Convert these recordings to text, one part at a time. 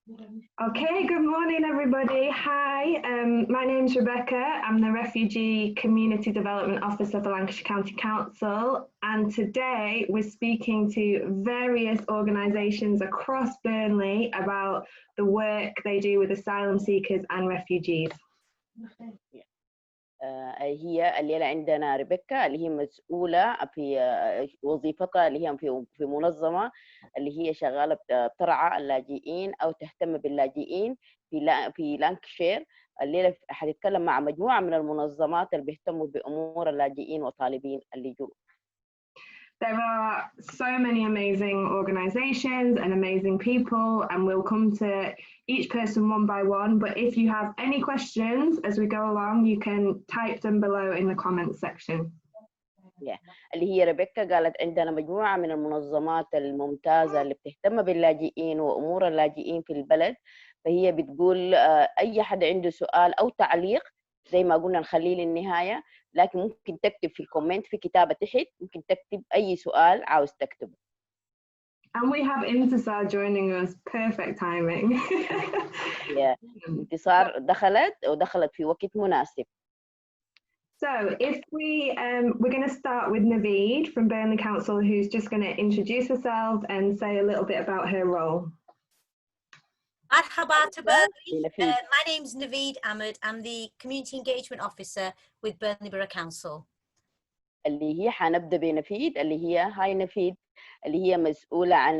Okay, good morning, everybody. Hi, my name's Rebecca. I'm the Refugee Community Development Officer for Lancashire County Council, and today we're speaking to various organisations across Burnley about the work they do with asylum seekers and refugees. هي الليلة عندنا ريبيكا اللي هي مسؤولة في وظيفتها اللي هي في منظمة اللي هي شغالة بترعى اللاجئين أو تهتم باللاجئين في لانكشير. الليلة حتتكلم مع مجموعة من المنظمات اللي بيهتموا بأمور اللاجئين وطالبين اللجوء. There are so many amazing organisations and amazing people, and we'll come to each person one by one. But if you have any questions as we go along, you can type them below in the comments section. اللي هي ريبيكا قالت عندنا مجموعة من المنظمات الممتازة اللي بتهتم باللاجئين وأمور اللاجئين في البلد، فهي بتقول أي حد عنده سؤال أو تعليق زي ما قلنا نخليه للنهاية، لكن ممكن تكتب في الكومنت في كتابة تحت، ممكن تكتب أي سؤال عاوز تكتبه. And we have Intisar joining us, perfect timing. انتصار دخلت في وقت مناسب. So if we're going to start with Naveed from Burnley Council, who's just going to introduce herself and say a little bit about her role. Marhaba to Burnley. My name's Naveed Ahmed. I'm the Community Engagement Officer with Burnley Borough Council. اللي هي حنبدأ بنفيد اللي هي هاي نفيد اللي هي مسؤولة عن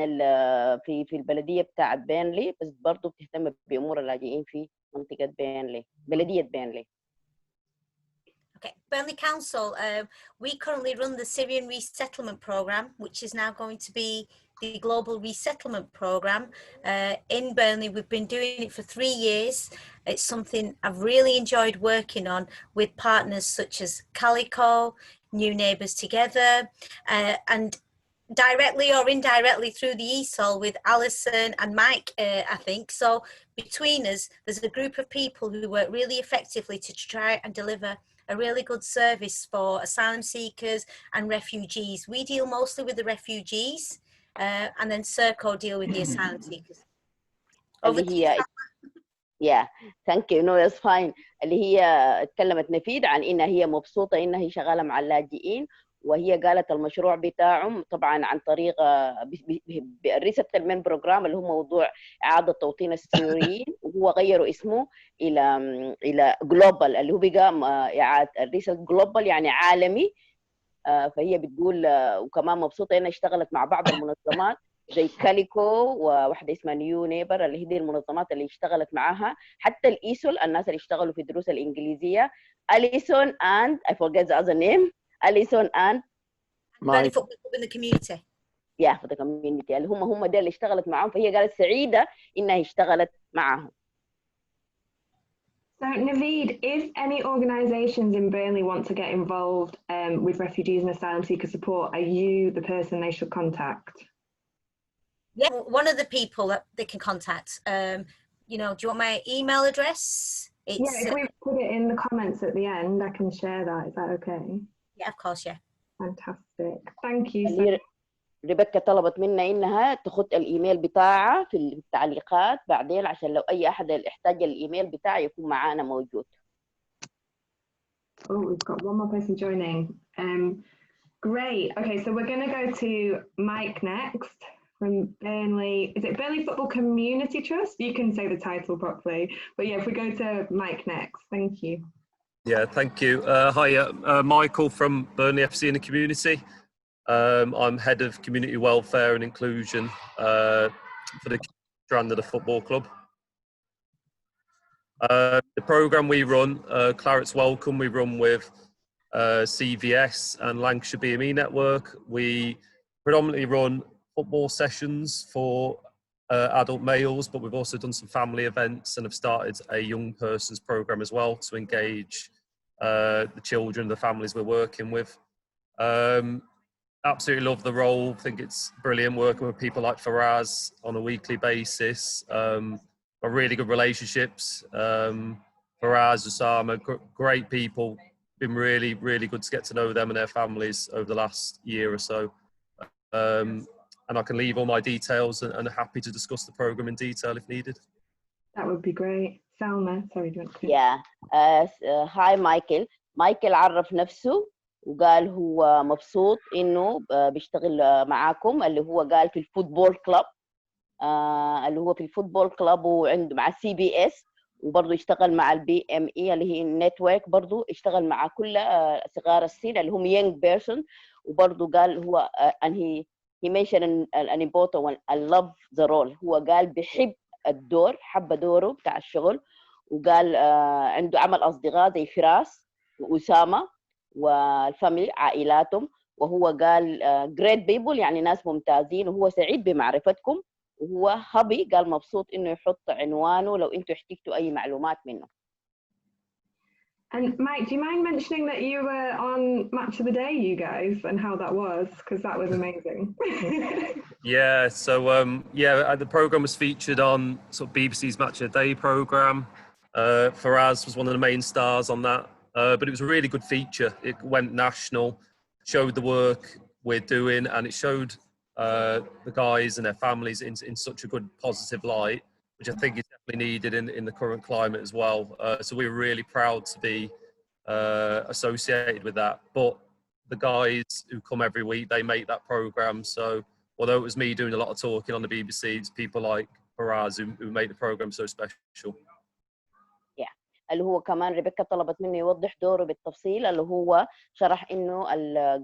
في البلدية بتاعة بيرنلي، بس برضو بتهتم بأمور اللاجئين في منطقة بيرنلي، بلدية بيرنلي. Okay, Burnley Council, we currently run the Syrian Resettlement Programme, which is now going to be the Global Resettlement Programme. In Burnley, we've been doing it for 3 years. It's something I've really enjoyed working on with partners such as Calico, New Neighbours Together, and directly or indirectly through the ESOL with Alison and Mike, I think. So between us, there's a group of people who work really effectively to try and deliver a really good service for asylum seekers and refugees. We deal mostly with the refugees, and then Serco deal with the asylum seekers. Over to you. Yeah, thank you. No, that's fine. اللي هي اتكلمت نفيد عن إنها هي مبسوطة إنها هي شغالة مع اللاجئين، وهي قالت المشروع بتاعهم طبعا عن طريق الريسيتلمنت بروجرام اللي هو موضوع إعادة توطين السوريين، وهو غيروا اسمه إلى جلوبال اللي هو بقى إعادة الريسيت جلوبال يعني عالمي. فهي بتقول وكمان مبسوطة إنها اشتغلت مع بعض المنظمات زي كاليكو وواحدة اسمها نيو نيبر اللي هي دي المنظمات اللي اشتغلت معاها، حتى الإيسول الناس اللي اشتغلوا في الدروس الإنجليزية أليسون and I forget the other name Alison and Mike in the community. Yeah, for the community. اللي هم دي اللي اشتغلت معاهم، فهي قالت سعيدة إنها اشتغلت معاهم. So Naveed, if any organisations in Burnley want to get involved with refugees and asylum seeker support, are you the person they should contact? Yeah, one of the people that they can contact. You know, do you want my email address? It's, if we put it in the comments at the end, I can share that. Is that okay? Yeah, of course, yeah. Fantastic. Thank you. So ريبيكا طلبت منا إنها تخط الإيميل بتاعها في التعليقات بعدين عشان لو أي أحد يحتاج الإيميل بتاعه يكون معانا موجود. Oh, we've got one more person joining. Great. Okay, so we're going to go to Mike next from Burnley. Is it Burnley Football Community Trust? You can say the title properly. But yeah, if we go to Mike next. Thank you. Yeah, thank you. Hi, Michael from Burnley FC in the community. I'm head of community welfare and inclusion for the strand of the football club. The programme we run, Claret's Welcome, we run with CVS and Lancashire BME Network. We predominantly run football sessions for adult males, but we've also done some family events and have started a young person's programme as well to engage the children, the families we're working with. Absolutely love the role. I think it's brilliant working with people like Faraz on a weekly basis. Got really good relationships. Faraz, Osama, great people. Been really, really good to get to know them and their families over the last year or so. And I can leave all my details and happy to discuss the programme in detail if needed. That would be great. Salma, sorry, do you want to? Yeah. هاي مايكل عرف نفسه وقال هو مبسوط انه بيشتغل معاكم، اللي هو قال في الفوتبول كلاب، اللي هو في الفوتبول كلاب وعنده مع CBS، وبرضه يشتغل مع الBME اللي هي النتورك، برضه اشتغل مع كل صغار السن اللي هم young person. وبرضه قال هو and he mentioned an important one, I love the role. هو قال بيحب الدور، حب دوره بتاع الشغل، وقال عنده عمل أصدقاء زي فراس وأسامة والفاميلي عائلاتهم، وهو قال great people يعني ناس ممتازين، وهو سعيد بمعرفتكم، وهو هابي قال مبسوط إنه يحط عنوانه لو أنتوا احتجتوا أي معلومات منه. And Mike, do you mind mentioning that you were on Match of the Day, you guys, and how that was? Because that was amazing. Yeah, so the program was featured on sort of BBC's Match of the Day program. Faraz was one of the main stars on that, but it was a really good feature. It went national, showed the work we're doing, and it showed the guys and their families in such a good positive light, which I think is definitely needed in the current climate as well. So we were really proud to be associated with that. But the guys who come every week, they make that program. So although it was me doing a lot of talking on the BBC, it's people like Faraz who make the program so special. Yeah. اللي هو كمان ريبيكا طلبت منه يوضح دوره بالتفصيل، اللي هو شرح انه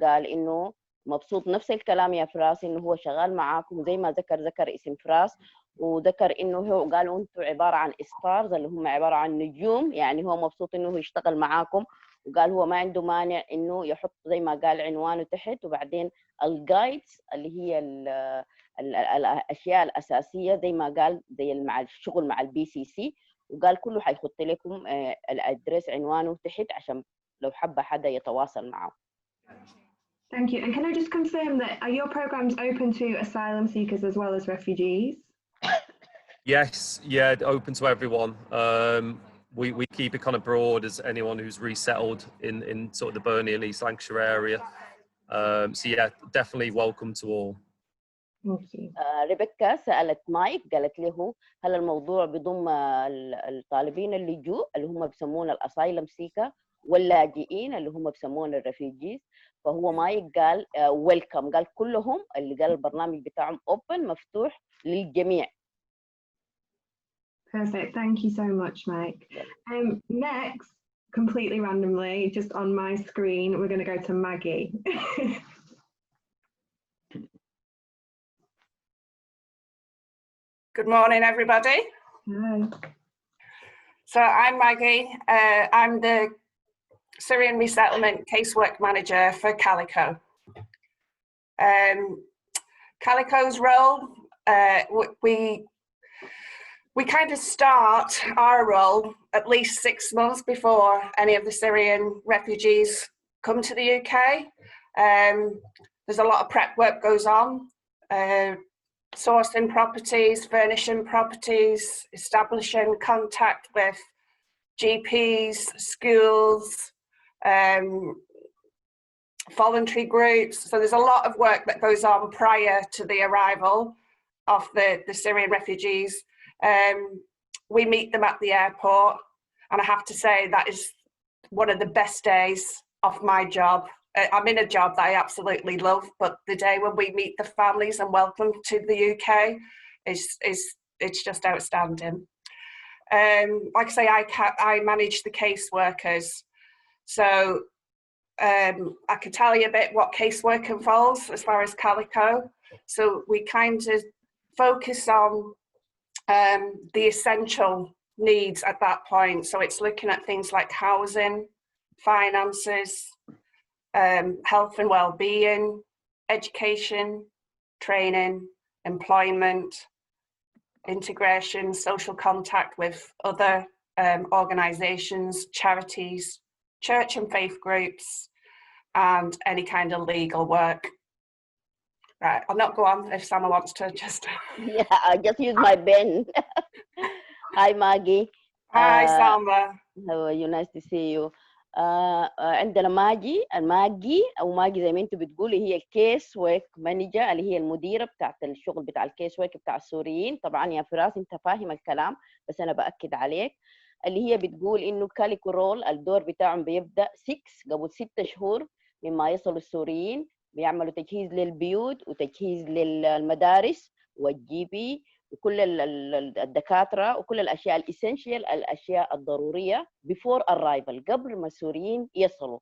قال انه مبسوط نفس الكلام يا فراس، انه هو شغال معاكم زي ما ذكر اسم فراس، وذكر انه هو قالوا انتم عباره عن ستارز اللي هم عباره عن نجوم، يعني هو مبسوط انه يشتغل معاكم، وقال هو ما عنده مانع انه يحط زي ما قال عنوانه تحت، وبعدين الجايدز اللي هي الاشياء الاساسيه زي ما قال زي مع الشغل مع الBCC، وقال كله حيحط لكم الادريس عنوانه تحت عشان لو حب حدا يتواصل معه. Thank you. And can I just confirm that are your programs open to asylum seekers as well as refugees? Yes, yeah, open to everyone. We keep it kind of broad as anyone who's resettled in sort of the Burnley and East Lancashire area. So yeah, definitely welcome to all. Thank you. ريبيكا سألت مايك قالت له هل الموضوع بيضم الطالبين اللجوء اللي هم بيسمون الأسايلم سيكا واللاجئين اللي هم بيسمون الريفيجيز؟ فهو مايك قال ويلكم، قال كلهم، اللي قال البرنامج بتاعهم اوبن مفتوح للجميع. Perfect. Thank you so much, Mike. Next, completely randomly, just on my screen, we're going to go to Maggie. Good morning, everybody. Hi. So I'm Maggie. I'm the Syrian Resettlement Casework Manager for Calico. Calico's role, we kind of start our role at least 6 months before any of the Syrian refugees come to the UK. There's a lot of prep work goes on. Sourcing properties, furnishing properties, establishing contact with GPs, schools, voluntary groups. So there's a lot of work that goes on prior to the arrival of the Syrian refugees. We meet them at the airport, and I have to say that is one of the best days of my job. I'm in a job that I absolutely love, but the day when we meet the families and welcome to the UK it's just outstanding. Like I say, I manage the caseworkers, so I can tell you a bit what casework involves as far as Calico. So we kind of focus on the essential needs at that point. So it's looking at things like housing, finances, health and well-being, education, training, employment, integration, social contact with other organisations, charities, church and faith groups, and any kind of legal work. Right, I'll not go on if Sama wants to just... Yeah, I just use my pen. Hi, Maggie. Hi, Salma. How are you? Nice to see you. عندنا ماجي او ماجي زي ما انتم بتقولي، هي الكيس ويك مانجر، اللي هي المديره بتاعت الشغل بتاع الكيس ويك بتاع السوريين. طبعا يا فراس انت فاهم الكلام بس انا باكد عليك. اللي هي بتقول انه كاليكو رول الدور بتاعهم بيبدا 6 قبل 6 شهور مما يصلوا السوريين، بيعملوا تجهيز للبيوت وتجهيز للمدارس والجي بي وكل الدكاتره وكل الاشياء الاسينشال، الاشياء الضروريه بيفور ارايفل، قبل ما السوريين يصلوا.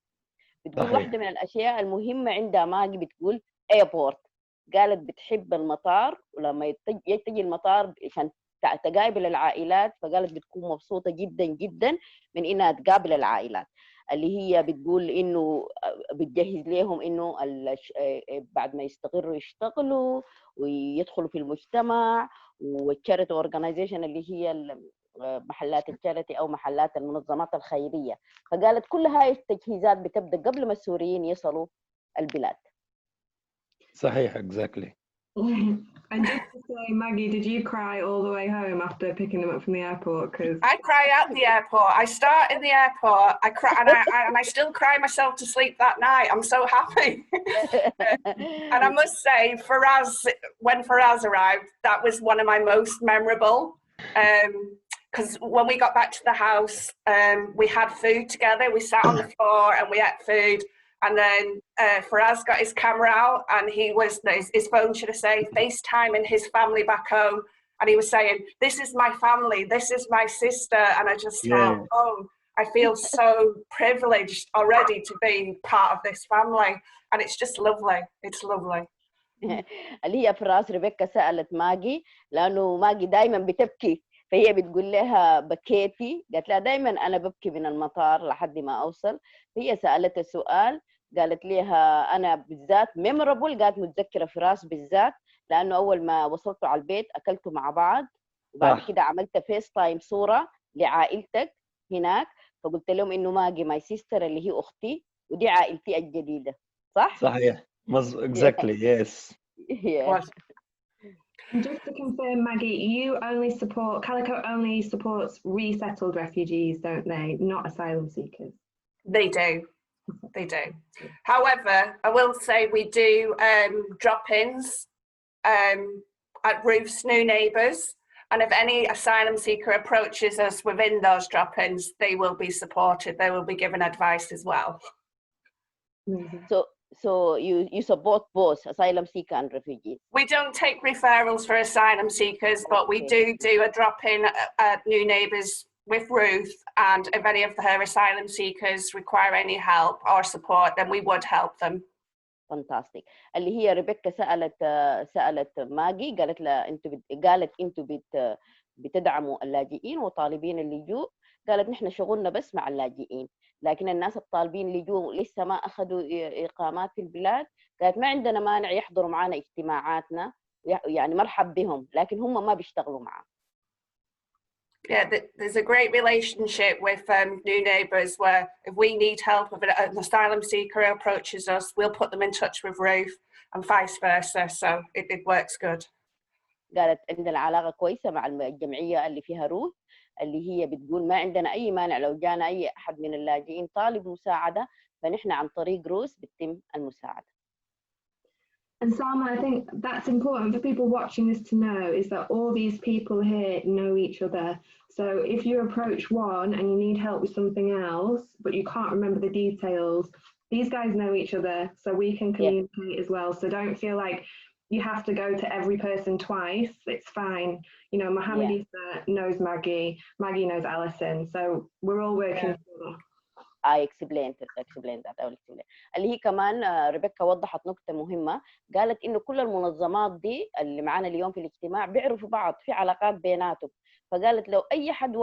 بتقول صحيح. واحده من الاشياء المهمه عندها ماجي بتقول ايربورت. قالت بتحب المطار، ولما يجي المطار عشان تقابل العائلات، فقالت بتكون مبسوطه جدا جدا من انها تقابل العائلات، اللي هي بتقول انه بتجهز لهم انه بعد ما يستقروا يشتغلوا ويدخلوا في المجتمع، والتشاريتي اورجانيزيشن اللي هي محلات التشاريتي او محلات المنظمات الخيريه. فقالت كل هاي التجهيزات بتبدا قبل ما السوريين يصلوا البلاد. صحيح exactly. And just to say, Maggie, did you cry all the way home after picking them up from the airport? Because I cry out the airport. I start in the airport. I cry, and I still cry myself to sleep that night. I'm so happy. And I must say, when Faraz arrived, that was one of my most memorable. Because when we got back to the house, we had food together. We sat on the floor and we ate food. And then Faraz got his camera out, and his phone, should I say, FaceTiming his family back home. And he was saying, "This is my family, this is my sister." And I just thought, oh, I feel so privileged already to be part of this family. And it's just lovely. It's lovely. اللي هي فراس ريبيكا سألت ماجي، لأنه ماجي دايما بتبكي، فهي بتقول لها بكيتي؟ قالت لها دايما أنا ببكي من المطار لحد ما أوصل. فهي سألت السؤال، قالت لها أنا بالذات ميمورابل، قالت متذكرة فراس بالذات لأنه أول ما وصلتوا على البيت أكلتوا مع بعض، وبعد كده عملت فيس تايم صورة لعائلتك هناك، فقلت لهم إنه ماجي ماي سيستر اللي هي أختي ودي عائلتي الجديدة. صح؟ صحيح. Exactly. Yes. Yeah. And just to confirm, Maggie, Calico only supports resettled refugees, don't they? Not asylum seekers. They do. They do. However, I will say we do drop-ins at Ruth's New Neighbours, and if any asylum seeker approaches us within those drop-ins, they will be supported. They will be given advice as well. Mm-hmm. So you support both asylum seeker and refugees? We don't take referrals for asylum seekers, but we do a drop-in at New Neighbours with Ruth, and if any of her asylum seekers require any help or support, then we would help them. Fantastic. اللي هي ريبيكا سألت ماجي، قالت انتوا بتدعموا اللاجئين وطالبين اللجوء. قالت نحن شغلنا بس مع اللاجئين، لكن الناس الطالبين اللجوء لسه ما أخذوا إقامات في البلاد، قالت ما عندنا مانع يحضروا معنا اجتماعاتنا، يعني مرحب بهم، لكن هم ما بيشتغلوا معنا. Yeah, there's a great relationship with New Neighbours, where if we need help, if an asylum seeker approaches us, we'll put them in touch with Ruth and vice versa. So it works good. قالت عندنا علاقة كويسة مع الجمعية اللي فيها روث، اللي هي بتقول ما عندنا أي مانع لو جانا أي أحد من اللاجئين طالب مساعدة، فنحن عن طريق روث بتتم المساعدة. And Salma, I think that's important for people watching this to know, is that all these people here know each other. So if you approach one and you need help with something else, but you can't remember the details, these guys know each other, so we can communicate as well. So don't feel like you have to go to every person twice. It's fine. You know, Mohammed Issa knows Maggie, Maggie knows Alison, so we're all working together. I explained that. I will explain. اللي هي كمان ريبيكا وضحت نقطة مهمة، قالت إنه كل المنظمات دي اللي معانا اليوم في الاجتماع بيعرفوا بعض، في علاقات بيناتهم. فقالت لو أي حد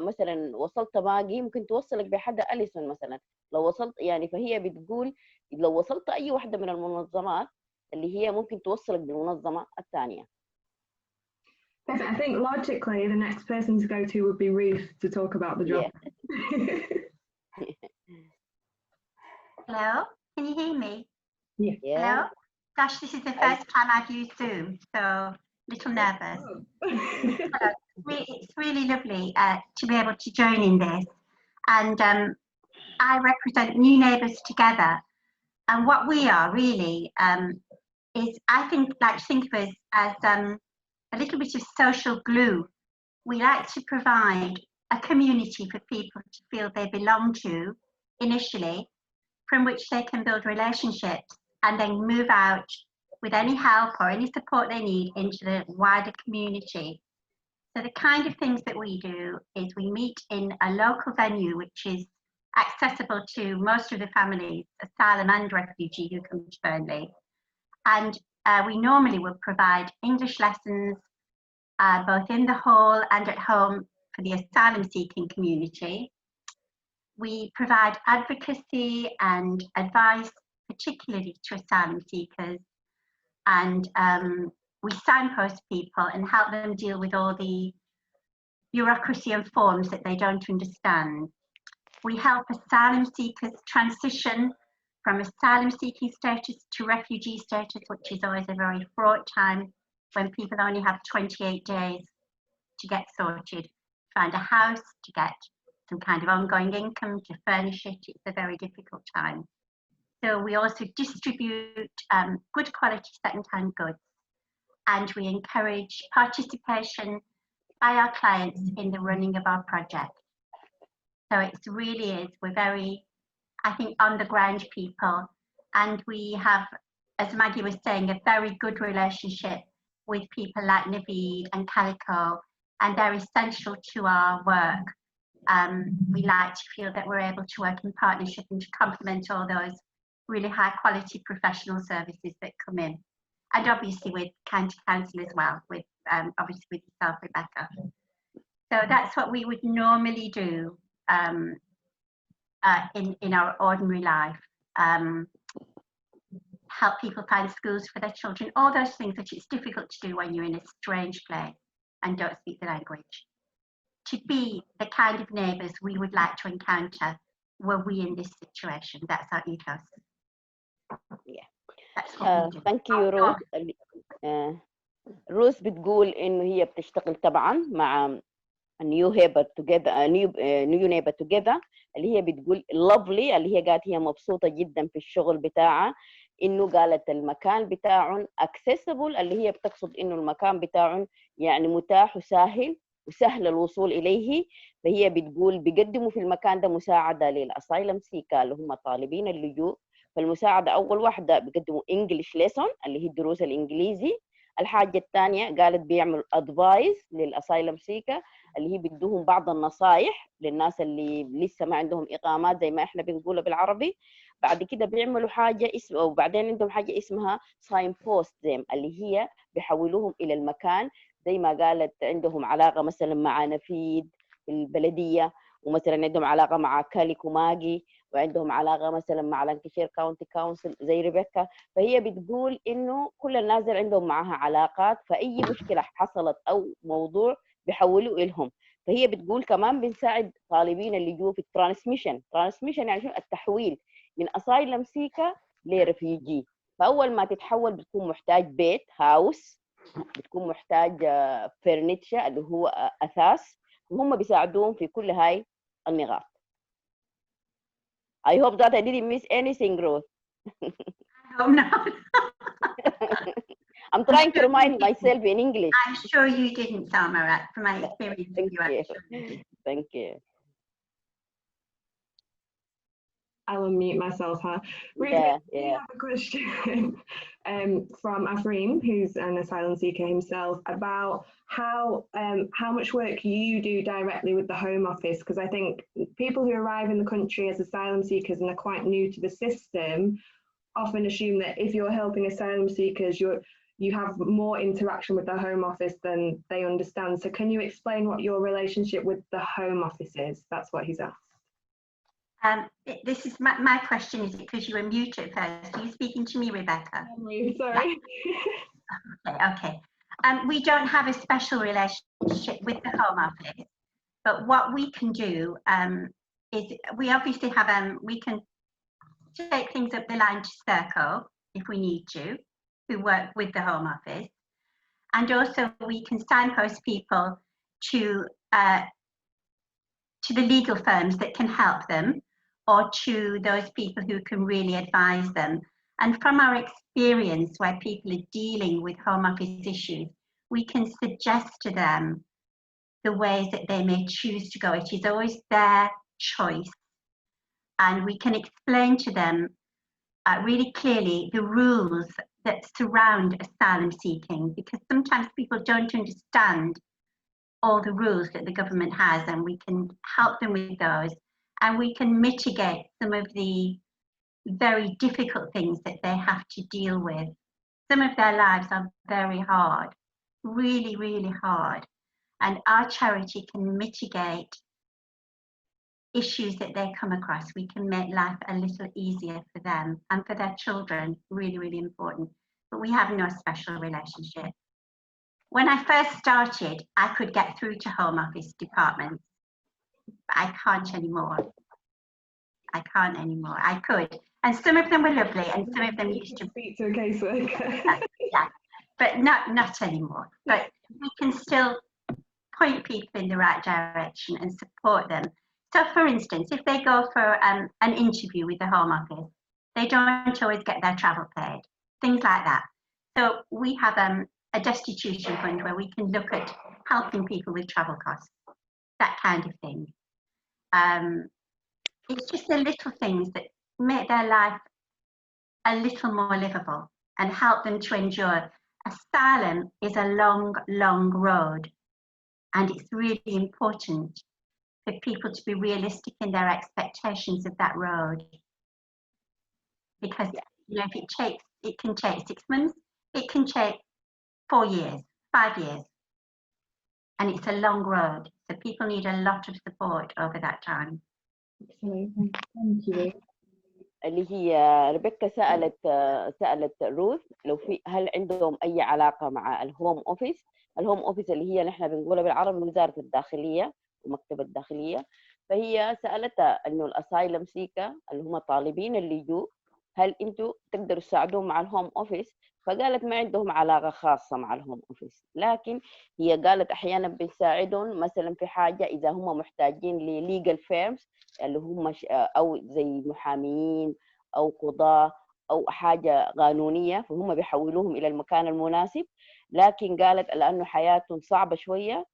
مثلا وصلت ماجي ممكن توصلك بحد أليسون مثلا، لو وصلت يعني، فهي بتقول لو وصلت أي واحدة من المنظمات اللي هي ممكن توصلك بالمنظمة الثانية. I think logically the next person to go to would be Ruth to talk about the job. Hello, can you hear me? Yeah. Hello? Gosh, this is the first time I've used Zoom, so a little nervous. It's really lovely to be able to join in this. And I represent New Neighbours Together, and what we are really is, I think of us as a little bit of social glue. We like to provide a community for people to feel they belong to initially, from which they can build relationships and then move out with any help or any support they need into the wider community. So the kind of things that we do is we meet in a local venue which is accessible to most of the families, asylum and refugee, who come to Burnley. And we normally will provide English lessons both in the hall and at home for the asylum seeking community. We provide advocacy and advice, particularly to asylum seekers, and we signpost people and help them deal with all the bureaucracy and forms that they don't understand. We help asylum seekers transition from asylum seeking status to refugee status, which is always a very fraught time when people only have 28 days to get sorted, find a house, to get some kind of ongoing income, to furnish it. It's a very difficult time. So we also distribute good quality second-hand goods, and we encourage participation by our clients in the running of our project. So it really is, we're very, I think, on the ground people, and we have, as Maggie was saying, a very good relationship with people like Naveed and Calico, and they're essential to our work. We like to feel that we're able to work in partnership and to complement all those really high quality professional services that come in. And obviously with County Council as well, with obviously with yourself, Rebecca. So that's what we would normally do in our ordinary life. Help people find schools for their children, all those things that it's difficult to do when you're in a strange place and don't speak the language. To be the kind of neighbours we would like to encounter were we in this situation. That's our ethos. Yeah. Thank you, Ruth. روث بتقول إنه هي بتشتغل طبعا مع New Neighbours Together New Neighbours Together اللي هي بتقول lovely، اللي هي قالت هي مبسوطة جدا في الشغل بتاعها، إنه قالت المكان بتاعهم accessible، اللي هي بتقصد إنه المكان بتاعهم يعني متاح وسهل الوصول إليه. فهي بتقول بيقدموا في المكان ده مساعدة للأسايلم سيكا اللي هم طالبين اللجوء. فالمساعدة أول واحدة بيقدموا English lesson اللي هي الدروس الإنجليزي. الحاجة الثانية قالت بيعملوا advice للأسايلم سيكا اللي هي بدوهم بعض النصائح للناس اللي لسه ما عندهم إقامات زي ما إحنا بنقولها بالعربي. بعد كده بيعملوا حاجة وبعدين عندهم حاجة اسمها signpost اللي هي بيحولوهم إلى المكان، زي ما قالت عندهم علاقة مثلا مع نفيد البلدية، ومثلا عندهم علاقة مع كاليكو ماجي، وعندهم علاقة مثلا مع لانكشير كاونتي كونسل زي ريبيكا. فهي بتقول إنه كل الناس اللي عندهم معها علاقات، فأي مشكلة حصلت أو موضوع بيحولوا إلهم. فهي بتقول كمان بنساعد طالبين اللجوء في الترانسميشن يعني شنو؟ التحويل من أسايلم سيكا لرفيجي. فأول ما تتحول بتكون محتاج بيت هاوس، بتكون محتاج فرنيتشر اللي هو أثاث، وهم بيساعدوهم في كل هاي النقاط. I hope that I didn't miss anything, Ruth. I hope not. I'm trying to remind myself in English. I'm sure you didn't, Samarat, from my experience. Thank you. I'll unmute myself. We have a question from Afreem, who's an asylum seeker himself, about how much work you do directly with the Home Office, because I think people who arrive in the country as asylum seekers and are quite new to the system often assume that if you're helping asylum seekers, you have more interaction with the Home Office than they understand. So can you explain what your relationship with the Home Office is? That's what he's asked. This is my question. Is it because you were muted first? Are you speaking to me, Rebecca? Sorry. Okay. We don't have a special relationship with the Home Office, but what we can do is we obviously have we can take things up the line to Serco if we need to, who work with the Home Office, and also we can signpost people to the legal firms that can help them, or to those people who can really advise them. And from our experience where people are dealing with Home Office issues, we can suggest to them the ways that they may choose to go. It is always their choice. And we can explain to them really clearly the rules that surround asylum seeking, because sometimes people don't understand all the rules that the government has, and we can help them with those, and we can mitigate some of the very difficult things that they have to deal with. Some of their lives are very hard, really, really hard, and our charity can mitigate issues that they come across. We can make life a little easier for them and for their children, really, really important. But we have no special relationship. When I first started, I could get through to Home Office departments, but I can't anymore. I can't anymore. I could. And some of them were lovely, and some of them used to speak to a caseworker. yeah, but not anymore. But we can still point people in the right direction and support them. So, for instance, if they go for an interview with the Home Office, they don't always get their travel paid, things like that. So we have a destitution fund where we can look at helping people with travel costs, that kind of thing. It's just the little things that make their life a little more livable and help them to endure. Asylum is a long, long road, and it's really important for people to be realistic in their expectations of that road. Because you know, if it can take 6 months, it can take 4 years, 5 years, and it's a long road. So people need a lot of support over that time. Thank you. اللي هي ريبيكا سألت روث لو في هل عندهم أي علاقة مع الهوم أوفيس. الهوم أوفيس اللي هي نحن بنقولها بالعربي وزارة الداخلية ومكتب الداخلية. فهي سألتها إنه الأسايلم سيكا اللي هم طالبين اللي يجوا هل أنتوا تقدروا تساعدوهم مع الهوم أوفيس. فقالت ما عندهم علاقة خاصة مع الهوم أوفيس، لكن هي قالت أحيانا بنساعدهم مثلا في حاجة إذا هم محتاجين لليجل فيرمز اللي هم أو زي محاميين أو قضاة أو حاجة قانونية، فهم بيحولوهم إلى المكان المناسب. لكن قالت لأنه حياتهم صعبة شوية،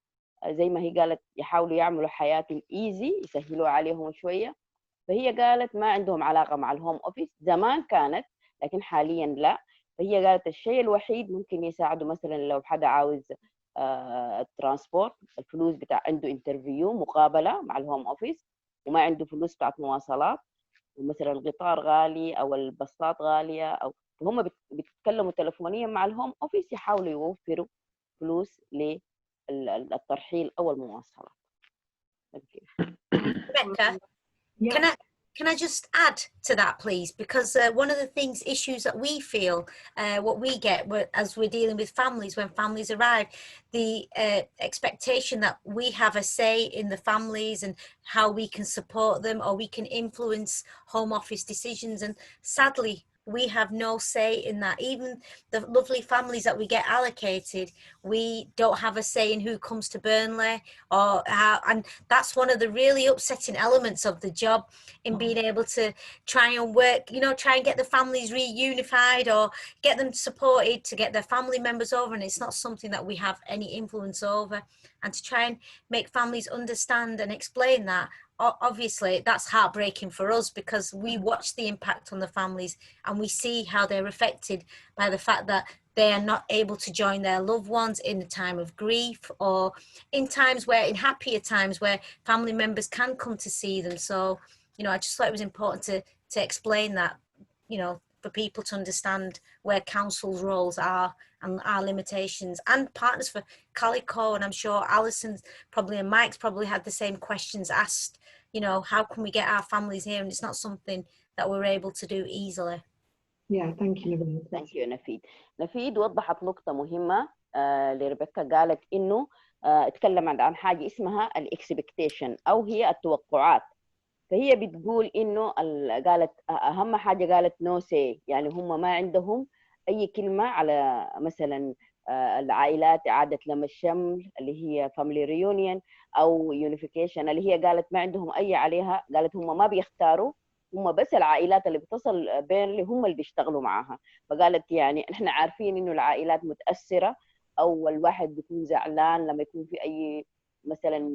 زي ما هي قالت يحاولوا يعملوا حياتهم إيزي، يسهلوا عليهم شوية. فهي قالت ما عندهم علاقة مع الهوم أوفيس. زمان كانت لكن حاليا لا. فهي قالت الشيء الوحيد ممكن يساعدوا مثلا لو حدا عاوز الترانسبورت، الفلوس بتاع عنده انترفيو مقابلة مع الهوم أوفيس وما عنده فلوس بتاعت مواصلات، ومثلا القطار غالي أو الباصات غالية، أو هم بيتكلموا تلفونيا مع الهوم أوفيس يحاولوا يوفروا فلوس للترحيل أو المواصلات. Rebecca, can I just add to that, please? Because one of the issues that we feel, what we get as we're dealing with families, when families arrive, the expectation that we have a say in the families and how we can support them or we can influence Home Office decisions. And sadly, we have no say in that. Even the lovely families that we get allocated, we don't have a say in who comes to Burnley or how, and that's one of the really upsetting elements of the job, in being able to try and work, try and get the families reunified or get them supported to get their family members over, and it's not something that we have any influence over. And to try and make families understand and explain that, obviously that's heartbreaking for us, because we watch the impact on the families and we see how they're affected by the fact that they are not able to join their loved ones in a time of grief or in happier times where family members can come to see them. So, I just thought it was important to explain that, for people to understand where council's roles are and our limitations, and partners for Calico, and I'm sure Alison's probably and Mike's probably had the same questions asked, how can we get our families here? And it's not something that we're able to do easily. Yeah, thank you, Naveen. Thank you, نفيد وضحت نقطة مهمة لريبيكا. قالت إنه اتكلم عن حاجة اسمها الإكسبكتيشن أو هي التوقعات. فهي بتقول إنه قالت أهم حاجة قالت نو سي، يعني هم ما عندهم أي كلمة على مثلا العائلات إعادة لم الشمل اللي هي family reunion أو unification اللي هي قالت ما عندهم أي عليها. قالت هم ما بيختاروا هم بس العائلات اللي بتصل بيرنلي هم اللي بيشتغلوا معاها. فقالت يعني احنا عارفين انه العائلات متاثره، او الواحد بيكون زعلان لما يكون في اي مثلا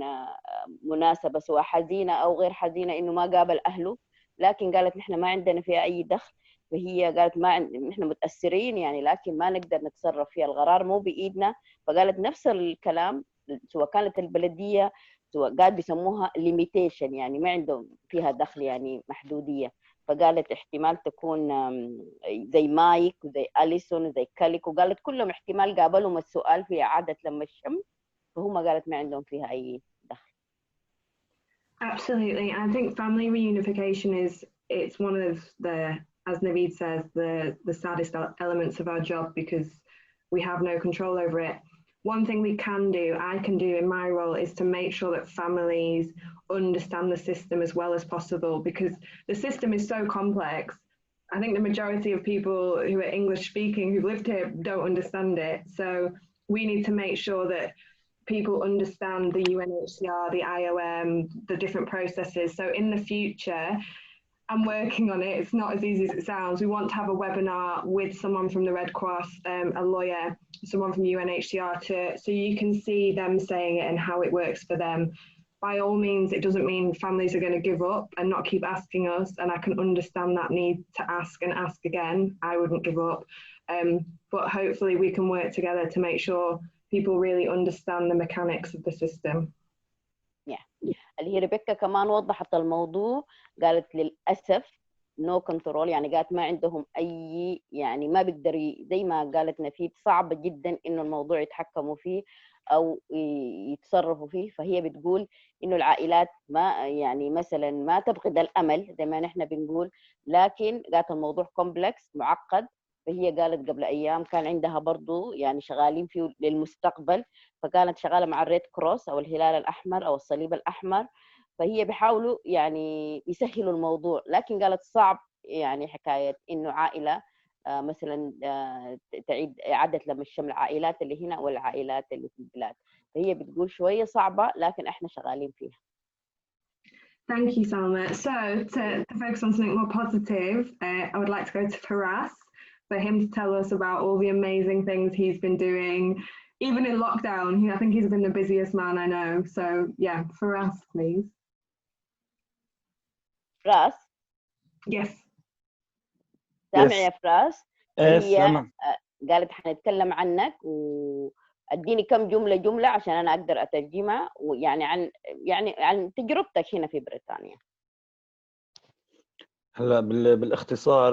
مناسبه سواء حزينه او غير حزينه انه ما قابل اهله، لكن قالت نحن ما عندنا فيها اي دخل. فهي قالت ما نحن متاثرين يعني، لكن ما نقدر نتصرف فيها، القرار مو بايدنا. فقالت نفس الكلام سواء كانت البلديه سواء قاعد بيسموها ليميتيشن، يعني ما عندهم فيها دخل يعني محدوديه. فقالت احتمال تكون زي مايك وزي اليسون وزي كاليك، وقالت كلهم احتمال قابلهم السؤال في اعاده لما الشمس، فهم قالت ما عندهم فيها اي دخل. Absolutely. I think family reunification it's one of the, as Naveed says, the saddest elements of our job because we have no control over it. One thing I can do in my role is to make sure that families understand the system as well as possible, because the system is so complex. I think the majority of people who are English speaking who've lived here don't understand it. So we need to make sure that people understand the UNHCR, the IOM, the different processes. So in the future, I'm working on it. It's not as easy as it sounds. We want to have a webinar with someone from the Red Cross, a lawyer, someone from UNHCR, so you can see them saying it and how it works for them. By all means, it doesn't mean families are going to give up and not keep asking us, and I can understand that need to ask and ask again. I wouldn't give up. But hopefully we can work together to make sure people really understand the mechanics of the system. اللي هي ريبيكا كمان وضحت الموضوع، قالت للأسف نو كنترول، يعني قالت ما عندهم أي يعني ما بيقدروا زي ما قالت نفيد صعب جدا إنه الموضوع يتحكموا فيه أو يتصرفوا فيه. فهي بتقول إنه العائلات ما يعني مثلا ما تفقد الأمل زي ما نحن بنقول، لكن قالت الموضوع كومبلكس معقد. فهي قالت قبل أيام كان عندها برضو يعني شغالين فيه للمستقبل، فكانت شغالة مع الريد كروس أو الهلال الأحمر أو الصليب الأحمر، فهي بيحاولوا يعني يسهلوا الموضوع. لكن قالت صعب يعني حكاية إنه عائلة مثلا تعيد إعادة لم الشمل العائلات اللي هنا والعائلات اللي في البلاد، فهي بتقول شوية صعبة لكن إحنا شغالين فيها. Thank you, Salma. So to focus on something more positive, I would like to go to Faras for him to tell us about all the amazing things he's been doing, even in lockdown. I think he's been the busiest man I know. So yeah, Faras, please. فراس. Yes. سامع يا فراس؟ هي سامع. قالت حنتكلم عنك واديني كم جملة عشان انا اقدر اترجمها، ويعني عن تجربتك هنا في بريطانيا. هلا بالاختصار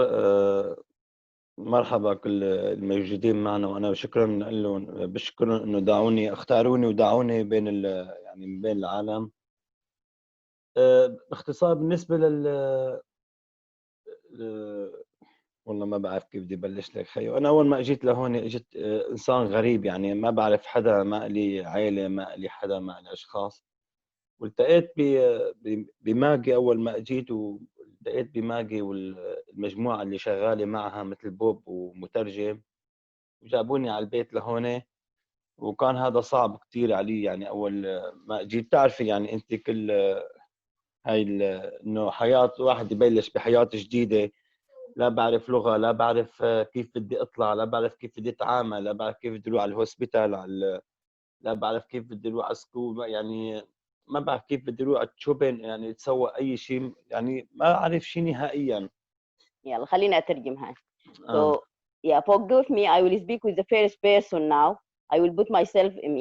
مرحبا كل الموجودين معنا، وانا شكرا لهم، بشكرهم انه دعوني اختاروني ودعوني بين يعني من بين العالم. باختصار بالنسبه والله ما بعرف كيف بدي بلش لك خيو. انا اول ما اجيت لهون اجيت انسان غريب، يعني ما بعرف حدا، ما لي عائله، ما لي حدا، ما لي اشخاص. والتقيت بماجي اول ما اجيت، والتقيت بماجي والمجموعه اللي شغاله معها مثل بوب ومترجم، وجابوني على البيت لهون. وكان هذا صعب كتير علي، يعني اول ما اجيت تعرفي يعني انت كل هاي انه حياه واحد يبلش بحياه جديده، لا بعرف لغه، لا بعرف كيف بدي اطلع، لا بعرف كيف بدي اتعامل، لا بعرف كيف بدي اروح على الهوسبيتال، لا بعرف كيف بدي اروح على سكول، يعني ما بعرف كيف بدي اروح على الشوبين، يعني اتسوق اي شيء، يعني ما اعرف شيء نهائيا. يلا خليني اترجم هاي. So yeah, forgive me, I will speak with the first person now. I will put myself in.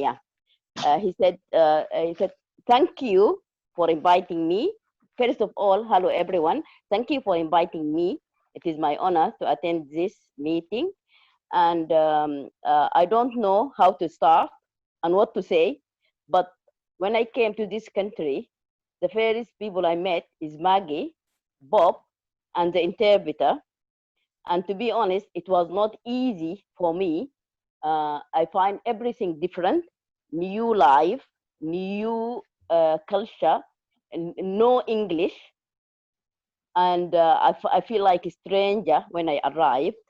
He said thank you for inviting me. First of all, hello everyone. Thank you for inviting me. It is my honor to attend this meeting, and I don't know how to start and what to say, but when I came to this country, the first people I met is Maggie, Bob, and the interpreter. And to be honest, it was not easy for me. I find everything different, new life, new culture, no English. And I feel like a stranger when I arrived.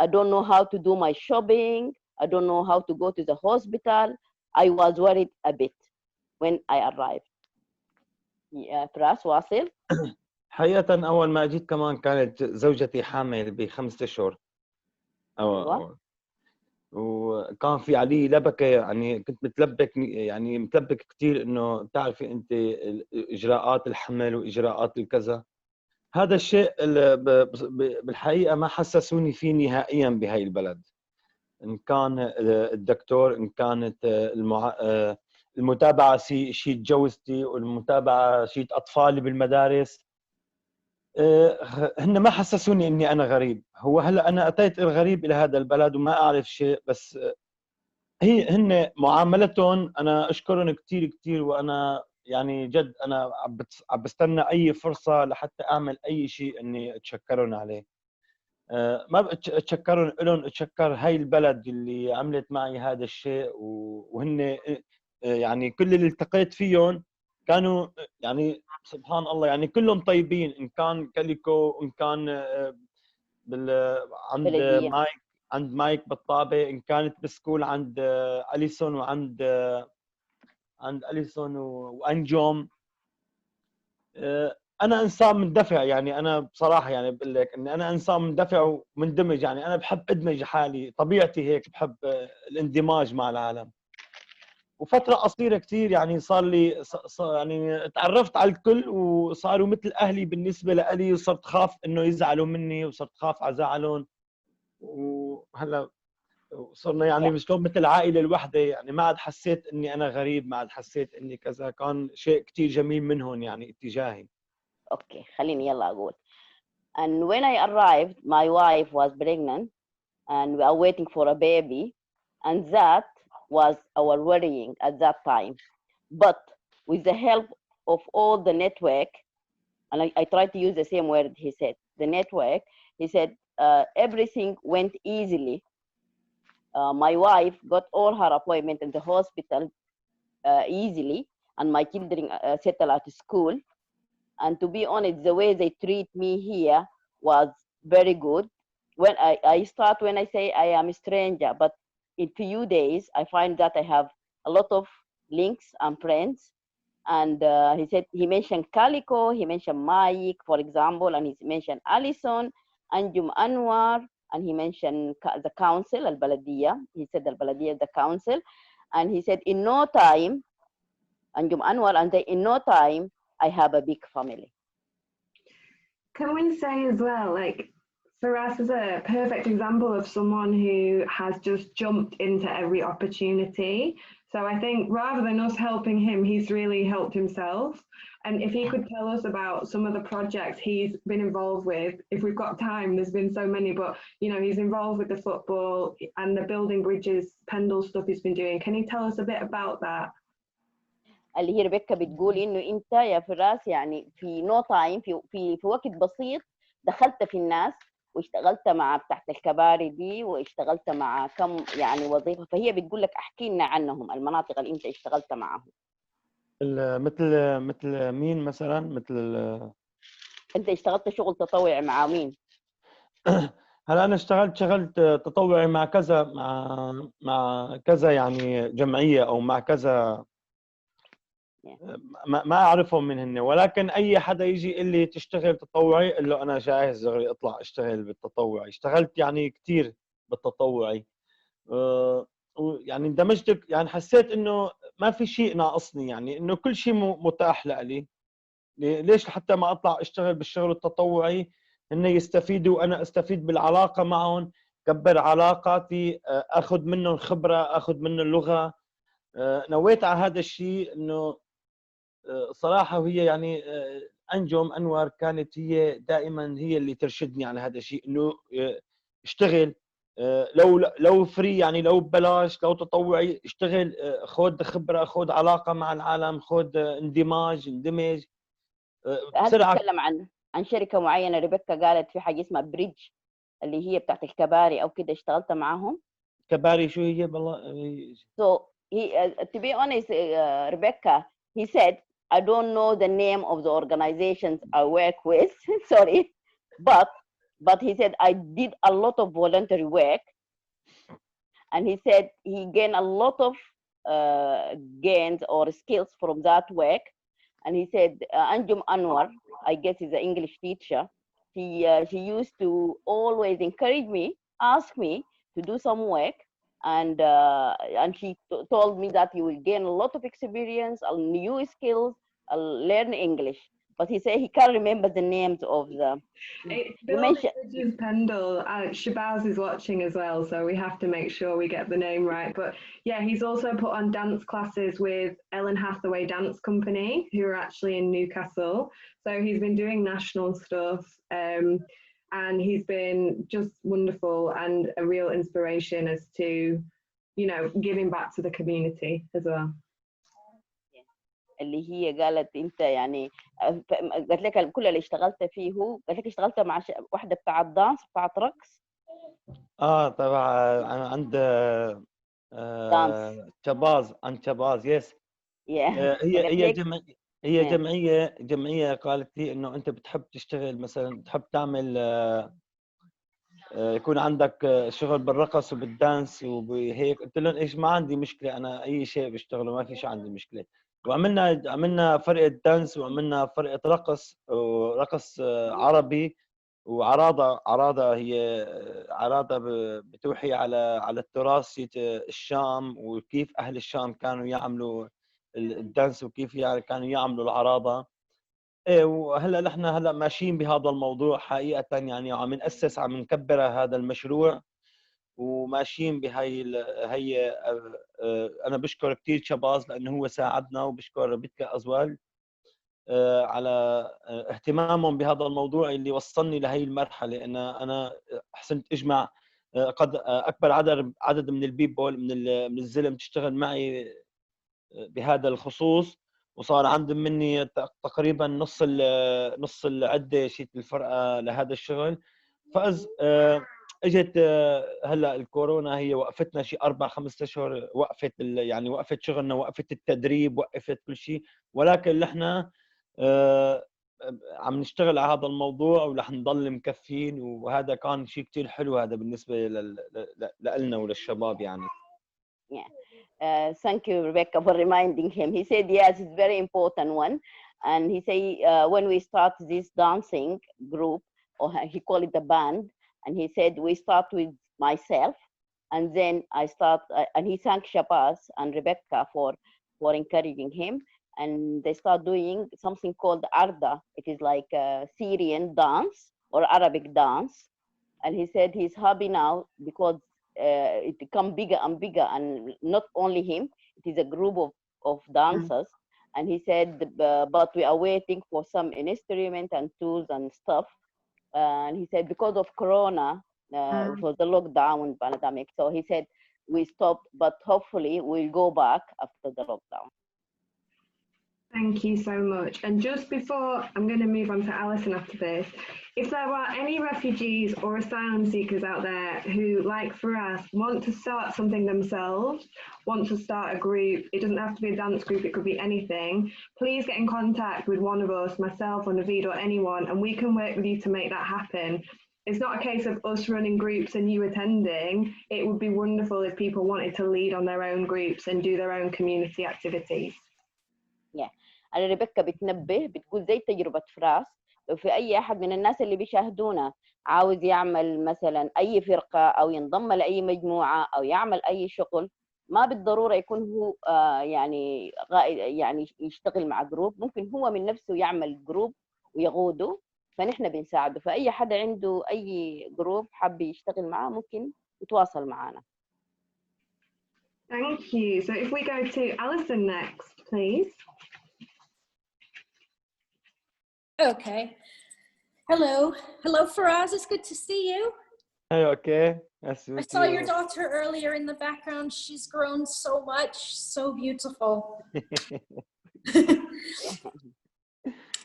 I don't know how to do my shopping. I don't know how to go to the hospital. I was worried a bit when I arrived. فراس واصل. حقيقة أول ما أجيت كمان كانت زوجتي حامل ب5 أشهر. وكان في علي لبكة، يعني كنت متلبك، يعني متلبك كثير إنه بتعرفي أنت إجراءات الحمل وإجراءات الكذا. هذا الشيء بالحقيقة ما حسسوني فيه نهائيا بهاي البلد، إن كان الدكتور، إن كانت المتابعة شيت جوزتي، والمتابعة شيت أطفالي بالمدارس. هن ما حسسوني إني أنا غريب. هو هلأ أنا أتيت الغريب إلى هذا البلد وما أعرف شيء، بس هن معاملتهم أنا أشكرهم كتير كتير. وأنا يعني جد أنا عم بستنى أي فرصة لحتى أعمل أي شيء إني أتشكرهم عليه. ما بتشكرهم لهم، اتشكر هاي البلد اللي عملت معي هذا الشيء. وهن يعني كل اللي التقيت فيهم كانوا يعني سبحان الله، يعني كلهم طيبين، ان كان كاليكو، ان كان بلدية. عند مايك بالطابة، ان كانت بسكول عند أليسون، عند أليسون وانجوم. انا انسان مندفع، يعني انا بصراحه يعني بقول لك اني انا انسان مندفع ومندمج. يعني انا بحب ادمج حالي، طبيعتي هيك، بحب الاندماج مع العالم. وفتره قصيره كثير يعني صار لي يعني تعرفت على الكل وصاروا مثل اهلي بالنسبه لي، وصرت خاف انه يزعلوا مني، وصرت خاف على زعلهم. وهلا صرنا يعني شلون مثل عائله الوحده. يعني ما عاد حسيت اني انا غريب، ما عاد حسيت اني كذا. كان شيء كثير جميل منهم يعني اتجاهي. اوكي خليني يلا اقول. And when I arrived, my wife was pregnant and we are waiting for a baby, and that was our worrying at that time. But with the help of all the network, and I tried to use the same word he said, the network, he said everything went easily. My wife got all her appointment in the hospital easily, and my children settled at school. And to be honest, the way they treat me here was very good. When I say I am a stranger, but in few days, I find that I have a lot of links and friends. And he mentioned Calico, he mentioned Mike, for example, and he mentioned Alison, Anjum Anwar, and he mentioned the council, Al-Baladiya. He said Al-Baladiya, the council. And he said, in no time, Anjum Anwar, and in no time, I have a big family. Can we say as well, like, Firas is a perfect example of someone who has just jumped into every opportunity. So I think rather than us helping him, he's really helped himself. And if he could tell us about some of the projects he's been involved with, if we've got time, there's been so many, but you know, he's involved with the football and the building bridges, Pendle stuff he's been doing. Can you tell us a bit about that? اللي هي ريبيكا بتقول انه انت يا فراس يعني في نو تايم، في وقت بسيط دخلت في الناس واشتغلت مع تحت الكباري دي، واشتغلت مع كم يعني وظيفه. فهي بتقول لك احكي لنا عنهم المناطق اللي انت اشتغلت معهم. مثل مين مثلا؟ انت اشتغلت شغل تطوعي مع مين؟ هلا انا اشتغلت تطوعي مع كذا، مع كذا يعني جمعيه، او مع كذا ما اعرفهم من هن. ولكن اي حدا يجي يقول لي تشتغل تطوعي، اقول له انا جاهز دغري اطلع اشتغل بالتطوعي. اشتغلت يعني كثير بالتطوعي، ويعني اندمجت. يعني حسيت انه ما في شيء ناقصني، يعني انه كل شيء متاح لي. ليش حتى ما اطلع اشتغل بالشغل التطوعي؟ هن يستفيدوا وانا استفيد بالعلاقه معهم، كبر علاقاتي، اخذ منهم خبره، اخذ منهم لغه. نويت على هذا الشيء انه صراحه. وهي يعني انجم انور كانت هي دائما هي اللي ترشدني على هذا الشيء، انه اشتغل لو فري، يعني لو ببلاش، لو تطوعي، اشتغل، خذ خبره، خذ علاقه مع العالم، خذ اندمج هل بسرعه. تتكلم عن شركه معينه؟ ريبيكا قالت في حاجه اسمها بريدج اللي هي بتاعت الكباري او كده، اشتغلت معاهم. كباري شو هي بالله؟ So to be honest, Rebecca, he said, I don't know the name of the organizations I work with, sorry, but he said I did a lot of voluntary work, and he said he gained a lot of gains or skills from that work, and he said Anjum Anwar, I guess is an English teacher. She used to always encourage me, ask me to do some work, and she told me that you will gain a lot of experience, new skills, learn English. But he said he can't remember the names of the. It's You Bill mentioned Pendle. Shabazz is watching as well, so we have to make sure we get the name right. But yeah, he's also put on dance classes with Ellen Hathaway Dance Company, who are actually in Newcastle. So he's been doing national stuff, and he's been just wonderful and a real inspiration as to, you know, giving back to the community as well. اللي هي قالت انت يعني قالت لك كل اللي اشتغلت فيه هو قالت لك اشتغلت مع واحده بتاعت دانس بتاعت رقص طبعا عند شباز عند شباز يس هي جمعيه قالت لي انه انت بتحب تشتغل مثلا بتحب تعمل يكون عندك شغل بالرقص وبالدانس وبهيك قلت لهم ايش ما عندي مشكله انا اي شيء بشتغله ما في شيء عندي مشكله عملنا فرقه دانس وعملنا فرقه رقص عربي وعراضه هي عراضه بتوحي على التراث الشام وكيف اهل الشام كانوا يعملوا الدانس وكيف كانوا يعملوا العراضه. ايه وهلا نحن ماشيين بهذا الموضوع حقيقه يعني عم نأسس عم نكبر هذا المشروع وماشيين هي انا بشكر كثير شباز لانه هو ساعدنا وبشكر بيتكا ازوال على اهتمامهم بهذا الموضوع اللي وصلني لهي المرحله ان انا حسنت اجمع قد اكبر عدد من البيبول من الزلم تشتغل معي بهذا الخصوص وصار عندهم مني تقريبا نص العده شيء الفرقه لهذا الشغل. فاز اجت هلا الكورونا هي وقفتنا شيء 4-5 اشهر وقفت يعني وقفت شغلنا وقفت التدريب وقفت كل شيء ولكن نحن عم نشتغل على هذا الموضوع ورح نضل مكفين وهذا كان شيء كثير حلو هذا بالنسبه لنا وللشباب يعني. Thank you, Rebecca, for reminding him. He said, yes, it's very important one. And he said, when we start this dancing group, or he called it a band, and he said, we start with myself, and then I start, and he thanked Shabazz and Rebecca for encouraging him. And they start doing something called Arda. It is like a Syrian dance or Arabic dance. And he said his hobby now, because it become bigger and bigger, and not only him, it is a group of dancers. And he said, but we are waiting for some instrument and tools and stuff. And he said, because of Corona, for the lockdown and pandemic, so he said, we stopped, but hopefully we'll go back after the lockdown. Thank you so much. And just before, I'm going to move on to Alison after this. If there are any refugees or asylum seekers out there who, like Faraz, want to start something themselves, want to start a group, it doesn't have to be a dance group, it could be anything, please get in contact with one of us, myself or Naveed or anyone, and we can work with you to make that happen. It's not a case of us running groups and you attending. It would be wonderful if people wanted to lead on their own groups and do their own community activities. Yeah. أنا ريبيكا بتنبه بتقول زي تجربة فراس لو في أي أحد من الناس اللي بيشاهدونا عاوز يعمل مثلا أي فرقة أو ينضم لأي مجموعة أو يعمل أي شغل ما بالضرورة يكون هو يعني يشتغل مع جروب ممكن هو من نفسه يعمل جروب ويقوده فنحن بنساعده فأي حد عنده أي جروب حاب يشتغل معاه ممكن يتواصل معنا. Thank you. So if we go to Alison next, please. Okay. Hello, Faraz. It's good to see you. Hey, okay. Nice to meet I saw you. your daughter earlier in the background. She's grown so much, so beautiful.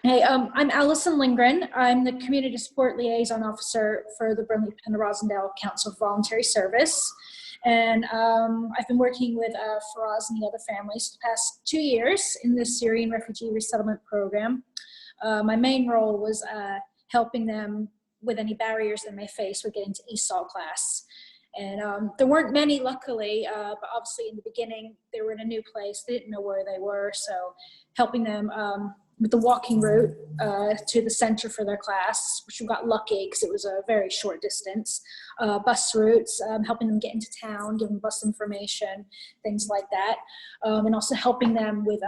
Hey, I'm Alison Lindgren. I'm the Community Support Liaison Officer for the Burnley and Rosendale Council Voluntary Service. And I've been working with Faraz and the other families the past 2 years in the Syrian Refugee Resettlement Program. My main role was helping them with any barriers they may face with getting to ESOL class. And there weren't many, luckily, but obviously in the beginning, they were in a new place, they didn't know where they were, so helping them with the walking route to the center for their class, which we got lucky because it was a very short distance. Bus routes, helping them get into town, giving bus information, things like that. And also helping them with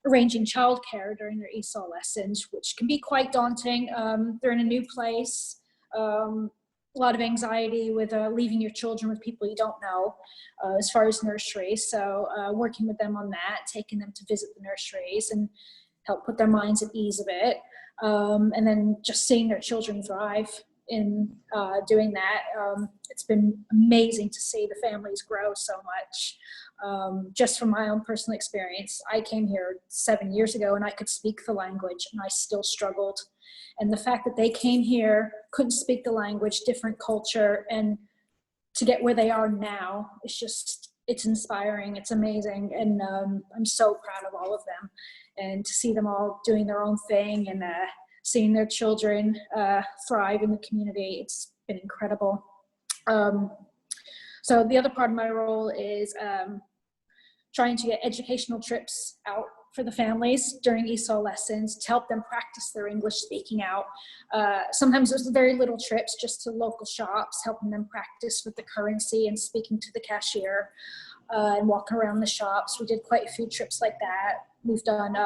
arranging childcare during their ESOL lessons, which can be quite daunting. They're in a new place. A lot of anxiety with leaving your children with people you don't know as far as nurseries. So working with them on that, taking them to visit the nurseries and help put their minds at ease a bit. And then just seeing their children thrive in doing that. It's been amazing to see the families grow so much. Just from my own personal experience, I came here 7 years ago and I could speak the language and I still struggled. And the fact that they came here, couldn't speak the language, different culture, and to get where they are now, it's inspiring, it's amazing. And I'm so proud of all of them. And to see them all doing their own thing and seeing their children thrive in the community, it's been incredible. So the other part of my role is trying to get educational trips out for the families during ESOL lessons to help them practice their English speaking out. Sometimes there's very little trips just to local shops, helping them practice with the currency and speaking to the cashier and walking around the shops. We did quite a few trips like that. We've done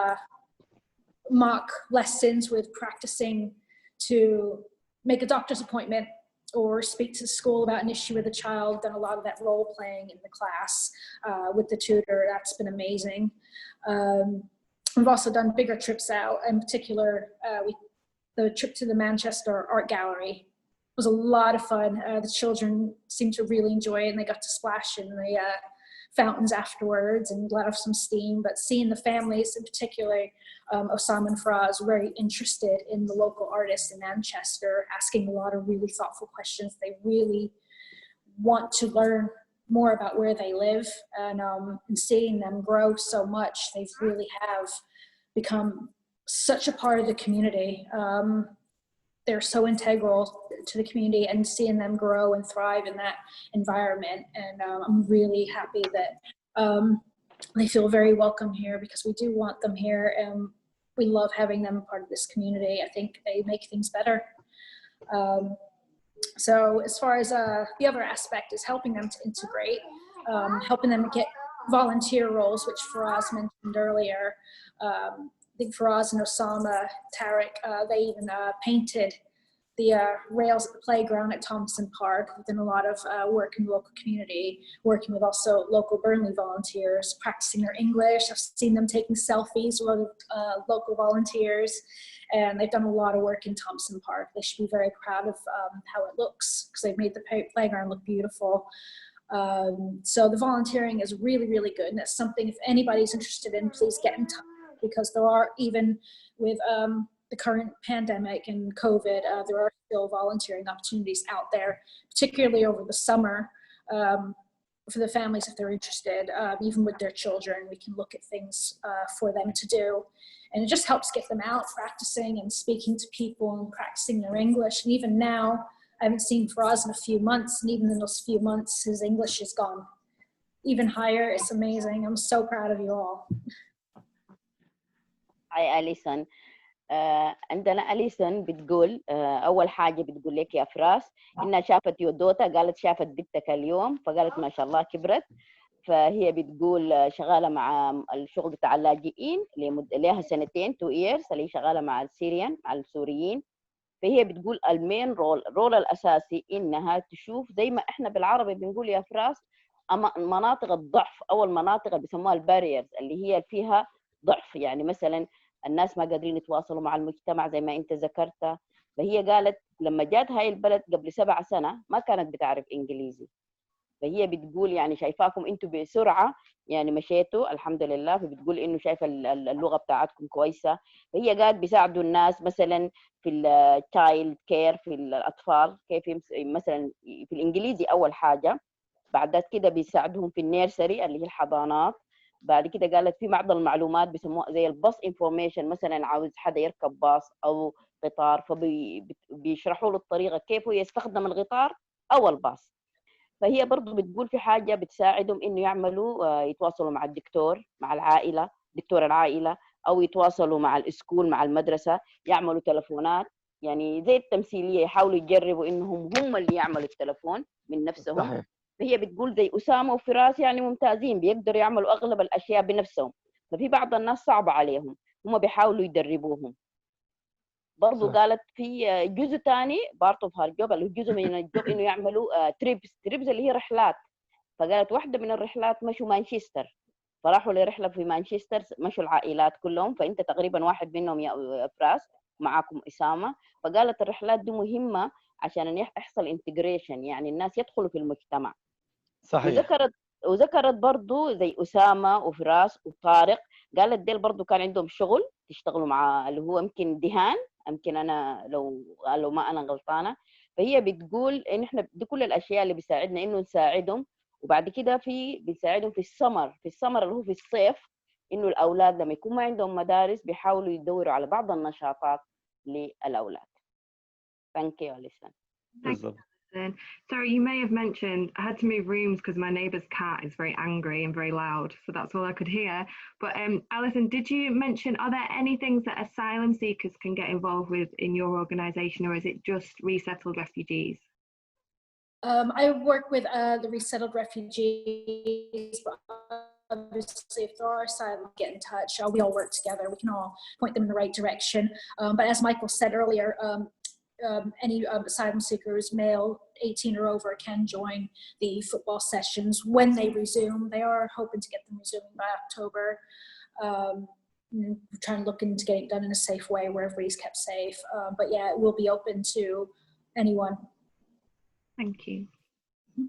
mock lessons with practicing to make a doctor's appointment or speak to school about an issue with a child. Done a lot of that role playing in the class with the tutor. That's been amazing. We've also done bigger trips out. In particular, the trip to the Manchester Art Gallery was a lot of fun. The children seemed to really enjoy it and they got to splash in the fountains afterwards and let off some steam. But seeing the families, in particular, Osama and Faraz, were very interested in the local artists in Manchester, asking a lot of really thoughtful questions. They really want to learn more about where they live, and seeing them grow so much, they really have become such a part of the community. They're so integral to the community, and seeing them grow and thrive in that environment. And I'm really happy that they feel very welcome here, because we do want them here and we love having them part of this community. I think they make things better. So as far as the other aspect is helping them to integrate, helping them get volunteer roles, which Faraz mentioned earlier. I think Faraz and Osama, Tariq, they even painted the rails at the playground at Thompson Park. We've done a lot of work in the local community, working with also local Burnley volunteers, practicing their English. I've seen them taking selfies with local volunteers, and they've done a lot of work in Thompson Park. They should be very proud of how it looks, because they've made the playground look beautiful. So the volunteering is really, really good, and that's something, if anybody's interested in, please get in touch, because there are, even with the current pandemic and COVID, there are still volunteering opportunities out there, particularly over the summer, for the families if they're interested. Even with their children, we can look at things for them to do. And it just helps get them out practicing and speaking to people and practicing their English. And even now, I haven't seen Faraz in a few months, and even in those few months, his English has gone even higher. It's amazing. I'm so proud of you all. Hi, Alison. عندنا أليسون بتقول أول حاجة بتقول لك يا فراس إنها شافت يودوتا، قالت شافت بنتك اليوم فقالت ما شاء الله كبرت. فهي بتقول شغالة مع الشغل بتاع اللاجئين لها 2 years اللي هي شغالة مع السوريين، مع السوريين. فهي بتقول المين رول الأساسي إنها تشوف زي ما إحنا بالعربي بنقول يا فراس مناطق الضعف أو المناطق اللي بيسموها الباريرز اللي هي فيها ضعف. يعني مثلا الناس ما قادرين يتواصلوا مع المجتمع زي ما انت ذكرتها. فهي قالت لما جات هاي البلد قبل 7 سنة ما كانت بتعرف انجليزي. فهي بتقول يعني شايفاكم انتوا بسرعة يعني مشيتوا الحمد لله. فبتقول انه شايفة اللغة بتاعتكم كويسة. فهي قاعد بيساعدوا الناس مثلا في التايلد كير، في الاطفال كيف مثلا في الانجليزي اول حاجة. بعد كده بيساعدهم في النيرسري اللي هي الحضانات. بعد كده قالت في بعض المعلومات بيسموها زي الباص انفورميشن، مثلا عاوز حدا يركب باص او قطار فبيشرحوا له الطريقه كيف هو يستخدم القطار او الباص. فهي برضو بتقول في حاجه بتساعدهم انه يعملوا يتواصلوا مع الدكتور، مع العائله، دكتور العائله او يتواصلوا مع الاسكول مع المدرسه، يعملوا تلفونات يعني زي التمثيليه، يحاولوا يجربوا انهم هم اللي يعملوا التلفون من نفسهم. صحيح. فهي بتقول زي اسامه وفراس يعني ممتازين، بيقدروا يعملوا اغلب الاشياء بنفسهم، ففي بعض الناس صعبه عليهم، هم بيحاولوا يدربوهم. برضو صح. قالت في جزء ثاني بارت اوف هار جوب، اللي هو جزء من الجوب انه يعملوا تريبس اللي هي رحلات. فقالت واحده من الرحلات مشوا مانشستر، فراحوا لرحله في مانشستر، مشوا العائلات كلهم، فانت تقريبا واحد منهم يا فراس، معاكم اسامه. فقالت الرحلات دي مهمه عشان يحصل انتجريشن، يعني الناس يدخلوا في المجتمع. صحيح. وذكرت برضو زي أسامة وفراس وطارق، قالت ديل برضو كان عندهم شغل تشتغلوا مع اللي هو يمكن دهان، يمكن أنا لو ما أنا غلطانة. فهي بتقول إن إحنا دي كل الأشياء اللي بيساعدنا إنه نساعدهم. وبعد كده بنساعدهم في السمر اللي هو في الصيف، إنه الأولاد لما يكون ما عندهم مدارس بيحاولوا يدوروا على بعض النشاطات للأولاد. Thank you, Alison. بالضبط. Sorry, you may have mentioned I had to move rooms because my neighbour's cat is very angry and very loud, so that's all I could hear. But Alison, did you mention, are there any things that asylum seekers can get involved with in your organisation, or is it just resettled refugees? I work with the resettled refugees, but obviously if there are asylum, get in touch. We all work together. We can all point them in the right direction. But as Michael said earlier, any asylum seekers, male 18 or over, can join the football sessions when they resume. They are hoping to get them resuming by October. Trying to look into getting it done in a safe way where everybody's kept safe. But yeah, it will be open to anyone. Thank you.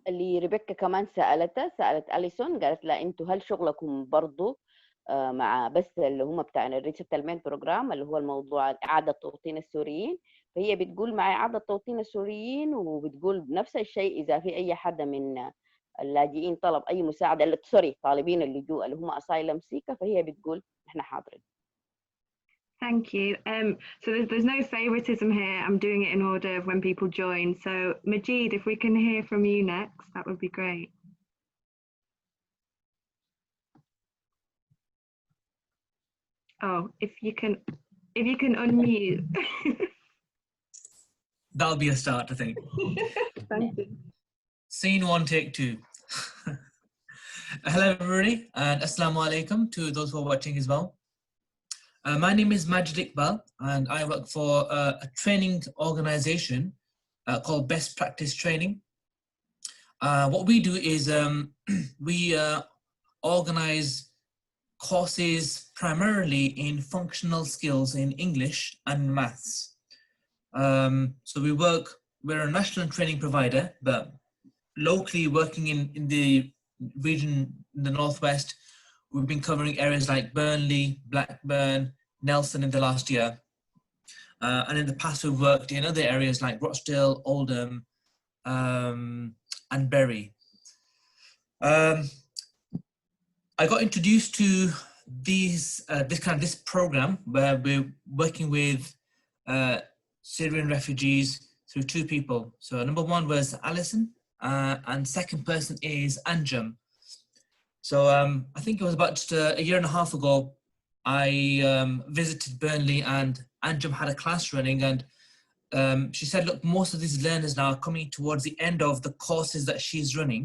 اللي ريبيكا كمان سألت أليسون، قالت لها انتوا هل شغلكم برضو مع بس اللي هم بتاع الريسيتلمنت بروجرام اللي هو الموضوع إعادة توطين السوريين؟ فهي بتقول مع إعادة توطين السوريين، وبتقول بنفس الشيء إذا في أي حدا من اللاجئين طلب أي مساعدة، طالبين اللجوء اللي هم أسايلم سيكا، فهي بتقول إحنا حاضرين. Thank you. So there's no favoritism here. I'm doing it in order of when people join. So Majid, if we can hear from you next, that would be great. Oh, if you can unmute. That'll be a start, I think. Thank you. Scene 1, take 2. Hello, everybody, and assalamu alaikum to those who are watching as well. My name is Majid Iqbal, and I work for a training organization called Best Practice Training. What we do is we organize courses primarily in functional skills in English and maths. So we're a national training provider, but locally working in the region in the Northwest, we've been covering areas like Burnley, Blackburn, Nelson in the last year. And in the past, we've worked in other areas like Rochdale, Oldham, and Bury. I got introduced to this program where we're working with Syrian refugees through two people. So number one was Alison, and second person is Anjum. So I think it was about just a year and a half ago, I visited Burnley and Anjum had a class running, and she said, look, most of these learners now are coming towards the end of the courses that she's running,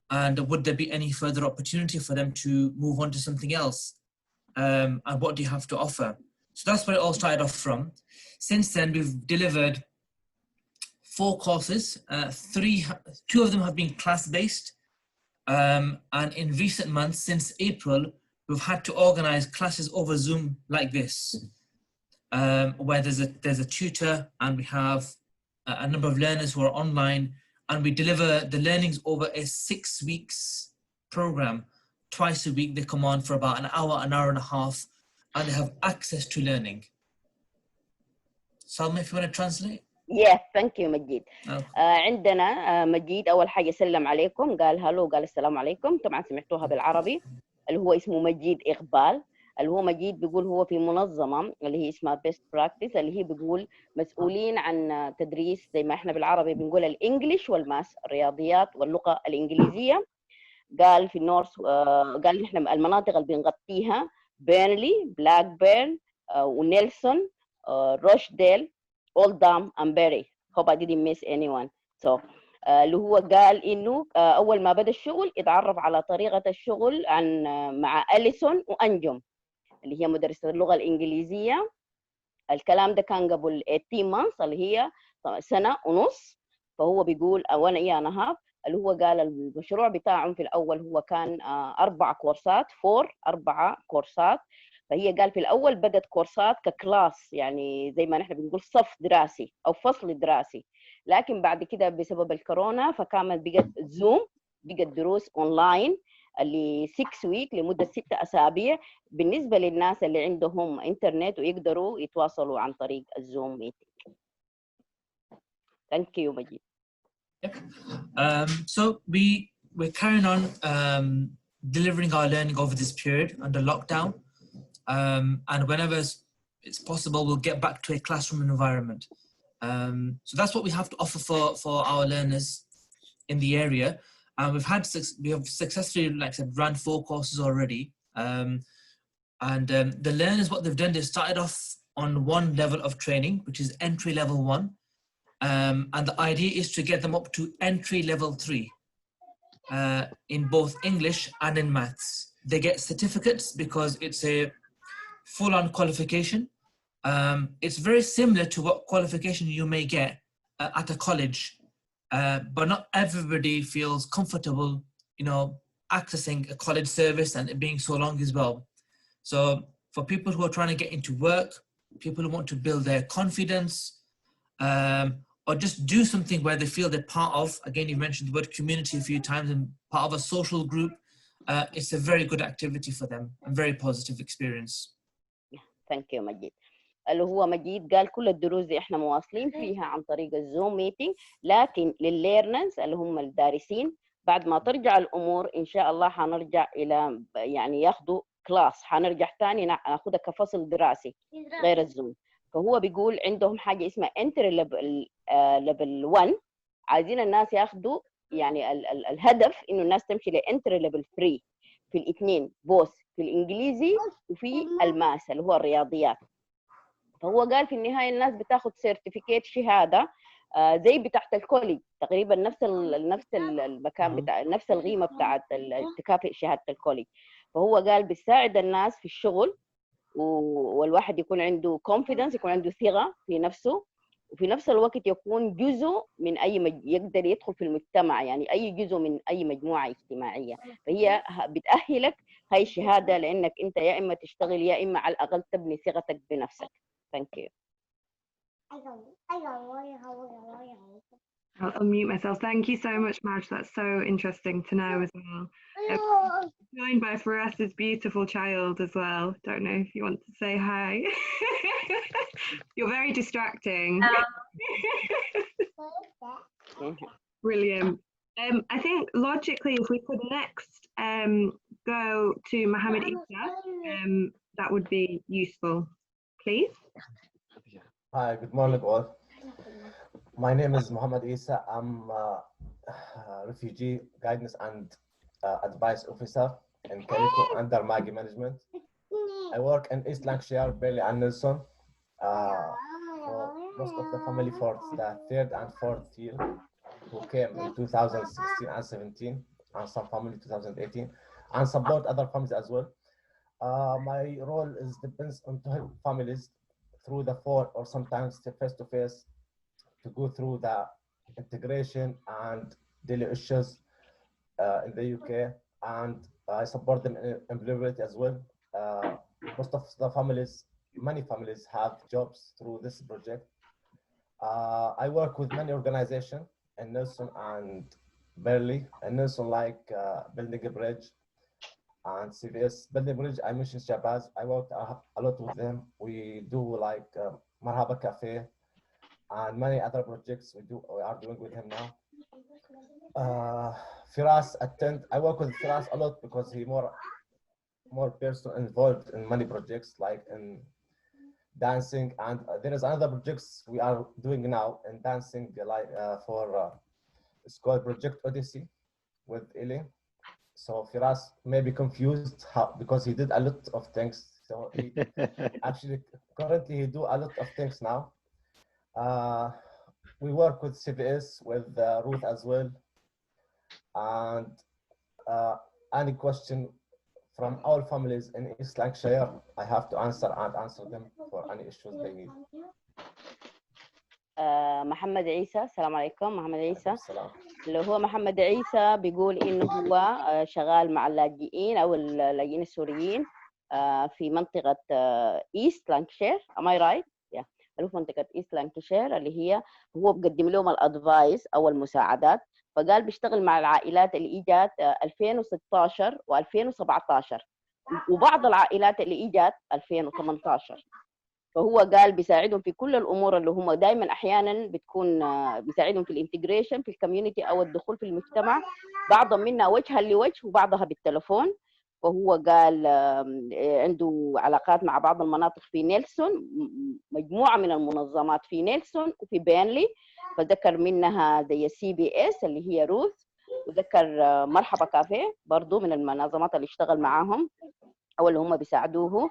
and would there be any further opportunity for them to move on to something else? And what do you have to offer? So that's where it all started off from. Since then, we've delivered 4 courses. 2 of them have been class-based. And in recent months, since April, we've had to organize classes over Zoom like this, where there's a tutor and we have a number of learners who are online, and we deliver the learnings over a 6 weeks program. Twice a week, they come on for about an hour and a half, and they have access to learning. Salma, if you want to translate. Yes, thank you مجيد. عندنا مجيد أول حاجة سلم عليكم، قال هلو، قال السلام عليكم، طبعا سمعتوها بالعربي، اللي هو اسمه مجيد إقبال. اللي هو مجيد بيقول هو في منظمة اللي هي اسمها Best Practice، اللي هي بيقول مسؤولين عن تدريس زي ما احنا بالعربي بنقول الإنجليش والماس، الرياضيات واللغة الإنجليزية. قال في النورث، قال احنا المناطق اللي بنغطيها بيرنلي، بلاك بيرن، ونيلسون، روشديل، اولدام، and Bury. Hope I didn't miss anyone. So اللي هو قال انه اول ما بدا الشغل اتعرف على طريقه الشغل عن مع أليسون وانجم اللي هي مدرسه اللغه الانجليزيه. الكلام ده كان قبل 18 months اللي هي سنه ونص. فهو بيقول وانا هاف اللي هو قال المشروع بتاعهم في الاول هو كان 4 كورسات 4 كورسات. فهي قال في الاول بدت كورسات ككلاس يعني زي ما نحن بنقول صف دراسي او فصل دراسي، لكن بعد كده بسبب الكورونا فكانت بقت زوم، بقت دروس اونلاين اللي 6 ويك لمده 6 اسابيع بالنسبه للناس اللي عندهم انترنت ويقدروا يتواصلوا عن طريق الزوم ميتنج. ثانك يو مجيد. So we're carrying on delivering our learning over this period under lockdown, and whenever it's possible, we'll get back to a classroom environment. So that's what we have to offer for our learners in the area. And we have successfully, like I said, run 4 courses already. And the learners, what they've done, they started off on one level of training, which is entry level 1. And the idea is to get them up to entry level 3 in both English and in maths. They get certificates because it's a full-on qualification. It's very similar to what qualification you may get at a college, but not everybody feels comfortable, accessing a college service and it being so long as well. So for people who are trying to get into work, people who want to build their confidence, or just do something where they feel they're part of, again, you mentioned the word community a few times, and part of a social group, it's a very good activity for them, a very positive experience. Thank you مجيد. اللي هو مجيد قال كل الدروس دي احنا مواصلين فيها عن طريق الزوم ميتنج، لكن للليرنرز اللي هم الدارسين بعد ما ترجع الامور ان شاء الله حنرجع الى يعني ياخذوا كلاس، حنرجع ثاني ناخذها كفصل دراسي غير الزوم. فهو بيقول عندهم حاجه اسمها انتري ليفل 1، عايزين الناس ياخذوا يعني الهدف انه الناس تمشي لانتري ليفل 3 في الاثنين بوث في الانجليزي وفي الماس اللي هو الرياضيات. فهو قال في النهايه الناس بتاخذ سيرتيفيكيت شهاده زي بتاعت الكوليج تقريبا نفس المكان بتاع نفس القيمه بتاعت تكافئ شهاده الكوليج. فهو قال بيساعد الناس في الشغل والواحد يكون عنده confidence، يكون عنده ثقة في نفسه، وفي نفس الوقت يكون جزء من يقدر يدخل في المجتمع، يعني أي جزء من أي مجموعة اجتماعية. فهي بتأهلك هاي الشهادة لأنك أنت يا إما تشتغل يا إما على الأقل تبني ثقتك بنفسك. Thank you. I'll unmute myself. Thank you so much, Marge. That's so interesting to know as well. Joined by Faraz's beautiful child as well. Don't know if you want to say hi. You're very distracting. Brilliant. I think logically, if we could next go to Mohammed Isa, that would be useful. Please. Hi, good morning all. My name is Mohammed Isa. I'm a refugee guidance and advice officer in Calico under Maggie Management. I work in East Lancashire, Burnley and Nelson. For most of the family for the 3rd and 4th year who came in 2016 and 17, and some family 2018, and support other families as well. My role depends on to help families through the phone or sometimes face-to-face to go through the integration and daily issues in the UK, and I support them in employability as well. Most of the families, many families have jobs through this project. I work with many organizations in Nelson and Burnley. In Nelson, like Building a Bridge and CVS. Building a Bridge, I mentioned Shabazz. I work a lot with them. We do like Marhaba Cafe and many other projects we are doing with him now. Firas I work with Firas a lot because he more person involved in many projects like in dancing, and there is another projects we are doing now in dancing like for it's called Project Odyssey with Eli. So Firas may be confused because he did a lot of things. So he actually currently he do a lot of things now. We work with CVS, with Ruth as well, and any question from all families in East Lancashire, I have to answer them for any issues they need. محمد عيسى، السلام عليكم. محمد عيسى السلام. اللي هو محمد عيسى بيقول إنه هو شغال مع اللاجئين أو اللاجئين السوريين في منطقة إيست لانكشير. Am I right؟ yeah. اللي هو في منطقة إيست لانكشير اللي هو بقدم لهم الأدفايس أو المساعدات. فقال بيشتغل مع العائلات اللي إجت 2016 و2017 وبعض العائلات اللي إجت 2018. فهو قال بيساعدهم في كل الامور اللي هم دائما احيانا بتكون بيساعدهم في الانتجريشن في الكوميونتي او الدخول في المجتمع، بعضها منها وجها لوجه وبعضها بالتلفون. فهو قال عنده علاقات مع بعض المناطق في نيلسون، مجموعه من المنظمات في نيلسون وفي بيرنلي، فذكر منها زي CBS اللي هي روث، وذكر مرحبا كافيه برضو من المنظمات اللي اشتغل معاهم او اللي هم بيساعدوه.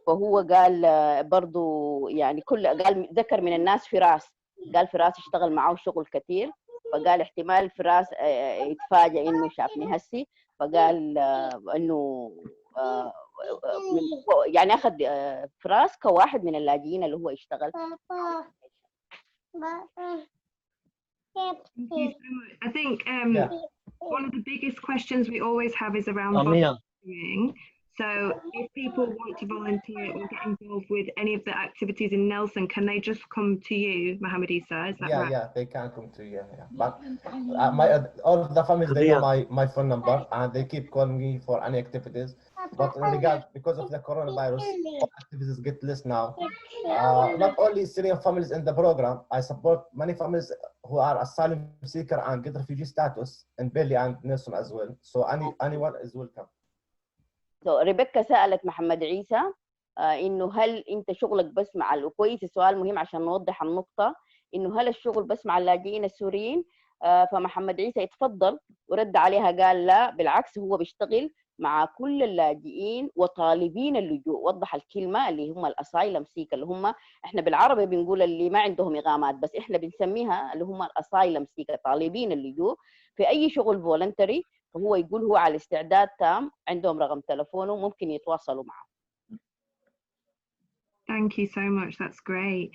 فهو قال برضو يعني قال ذكر من الناس فراس، قال فراس اشتغل معه شغل كثير، فقال احتمال فراس يتفاجئ انه شافني هسي، فقال انه يعني اخذ فراس كواحد من اللاجئين اللي هو اشتغل. I think one of the biggest questions we always have is around volunteering. So if people want to volunteer or get involved with any of the activities in Nelson, can they just come to you, Mohammed Isa? Is that right? Yeah, they can come to you. Yeah. But all of the families, they know my phone number and they keep calling me for any activities. But in regard, because of the coronavirus, all activities get less now. Not only Syrian families in the program, I support many families who are asylum seeker and get refugee status in Burnley and Nelson as well. So anyone is welcome. ريبيكا سألت محمد عيسى إنه هل أنت شغلك بس مع وكويس السؤال مهم عشان نوضح النقطة، إنه هل الشغل بس مع اللاجئين السوريين؟ فمحمد عيسى يتفضل ورد عليها قال لا بالعكس هو بيشتغل مع كل اللاجئين وطالبين اللجوء. وضح الكلمة اللي هم الأسايلم سيك اللي هم إحنا بالعربي بنقول اللي ما عندهم إقامات، بس إحنا بنسميها اللي هم الأسايلم سيك طالبين اللجوء في أي شغل فولنتري. فهو يقول هو على استعداد تام، عندهم رقم تلفونه ممكن يتواصلوا معه. Thank you so much. That's great.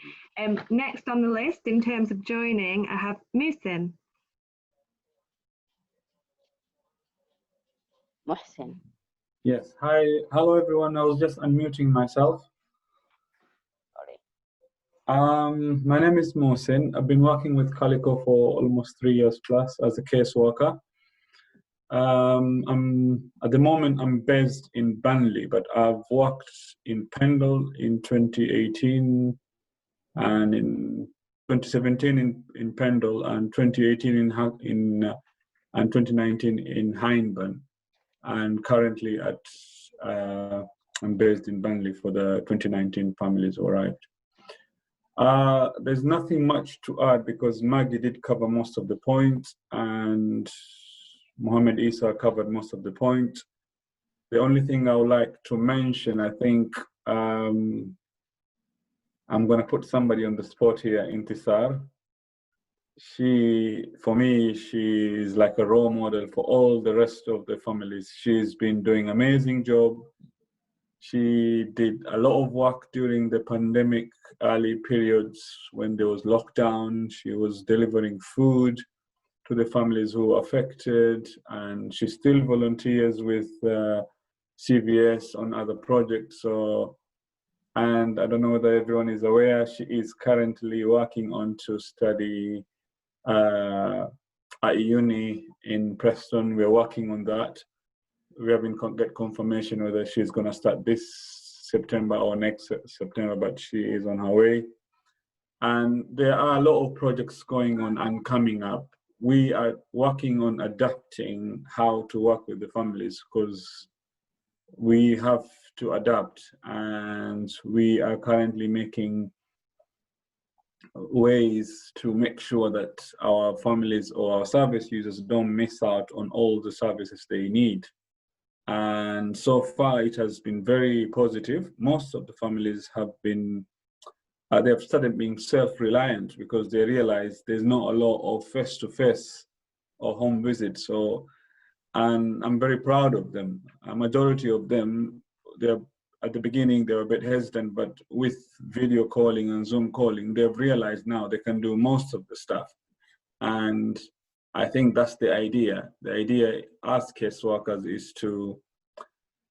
Next on the list in terms of joining, I have Muhsin. Muhsin. Yes. Hi. Hello, everyone. I was just unmuting myself. Sorry. My name is Muhsin. I've been working with Calico for almost 3 years plus as a caseworker. At the moment, I'm based in Burnley, but I've worked in Pendle in 2018 and in 2017 in Pendle and 2018 and 2019 in Hindburn. And currently I'm based in Burnley for the 2019 families who arrived. There's nothing much to add because Maggie did cover most of the points and Mohammed Isa covered most of the points. The only thing I would like to mention, I think I'm going to put somebody on the spot here, Intisar. For me, she's like a role model for all the rest of the families. She's been doing an amazing job. She did a lot of work during the pandemic early periods when there was lockdown. She was delivering food to the families who were affected, and she still volunteers with CVS on other projects. And I don't know whether everyone is aware, she is currently working on to study at uni in Preston. We're working on that. We haven't get confirmation whether she's going to start this September or next September, but she is on her way. And there are a lot of projects going on and coming up. We are working on adapting how to work with the families because we have to adapt, and we are currently making ways to make sure that our families or our service users don't miss out on all the services they need. And so far, it has been very positive. Most of the families have been, they've started being self-reliant because they realize there's not a lot of face-to-face or home visits. So, and I'm very proud of them. A majority of them, they're at the beginning, they were a bit hesitant, but with video calling and Zoom calling, they've realized now they can do most of the stuff. And I think that's the idea. The idea as caseworkers is to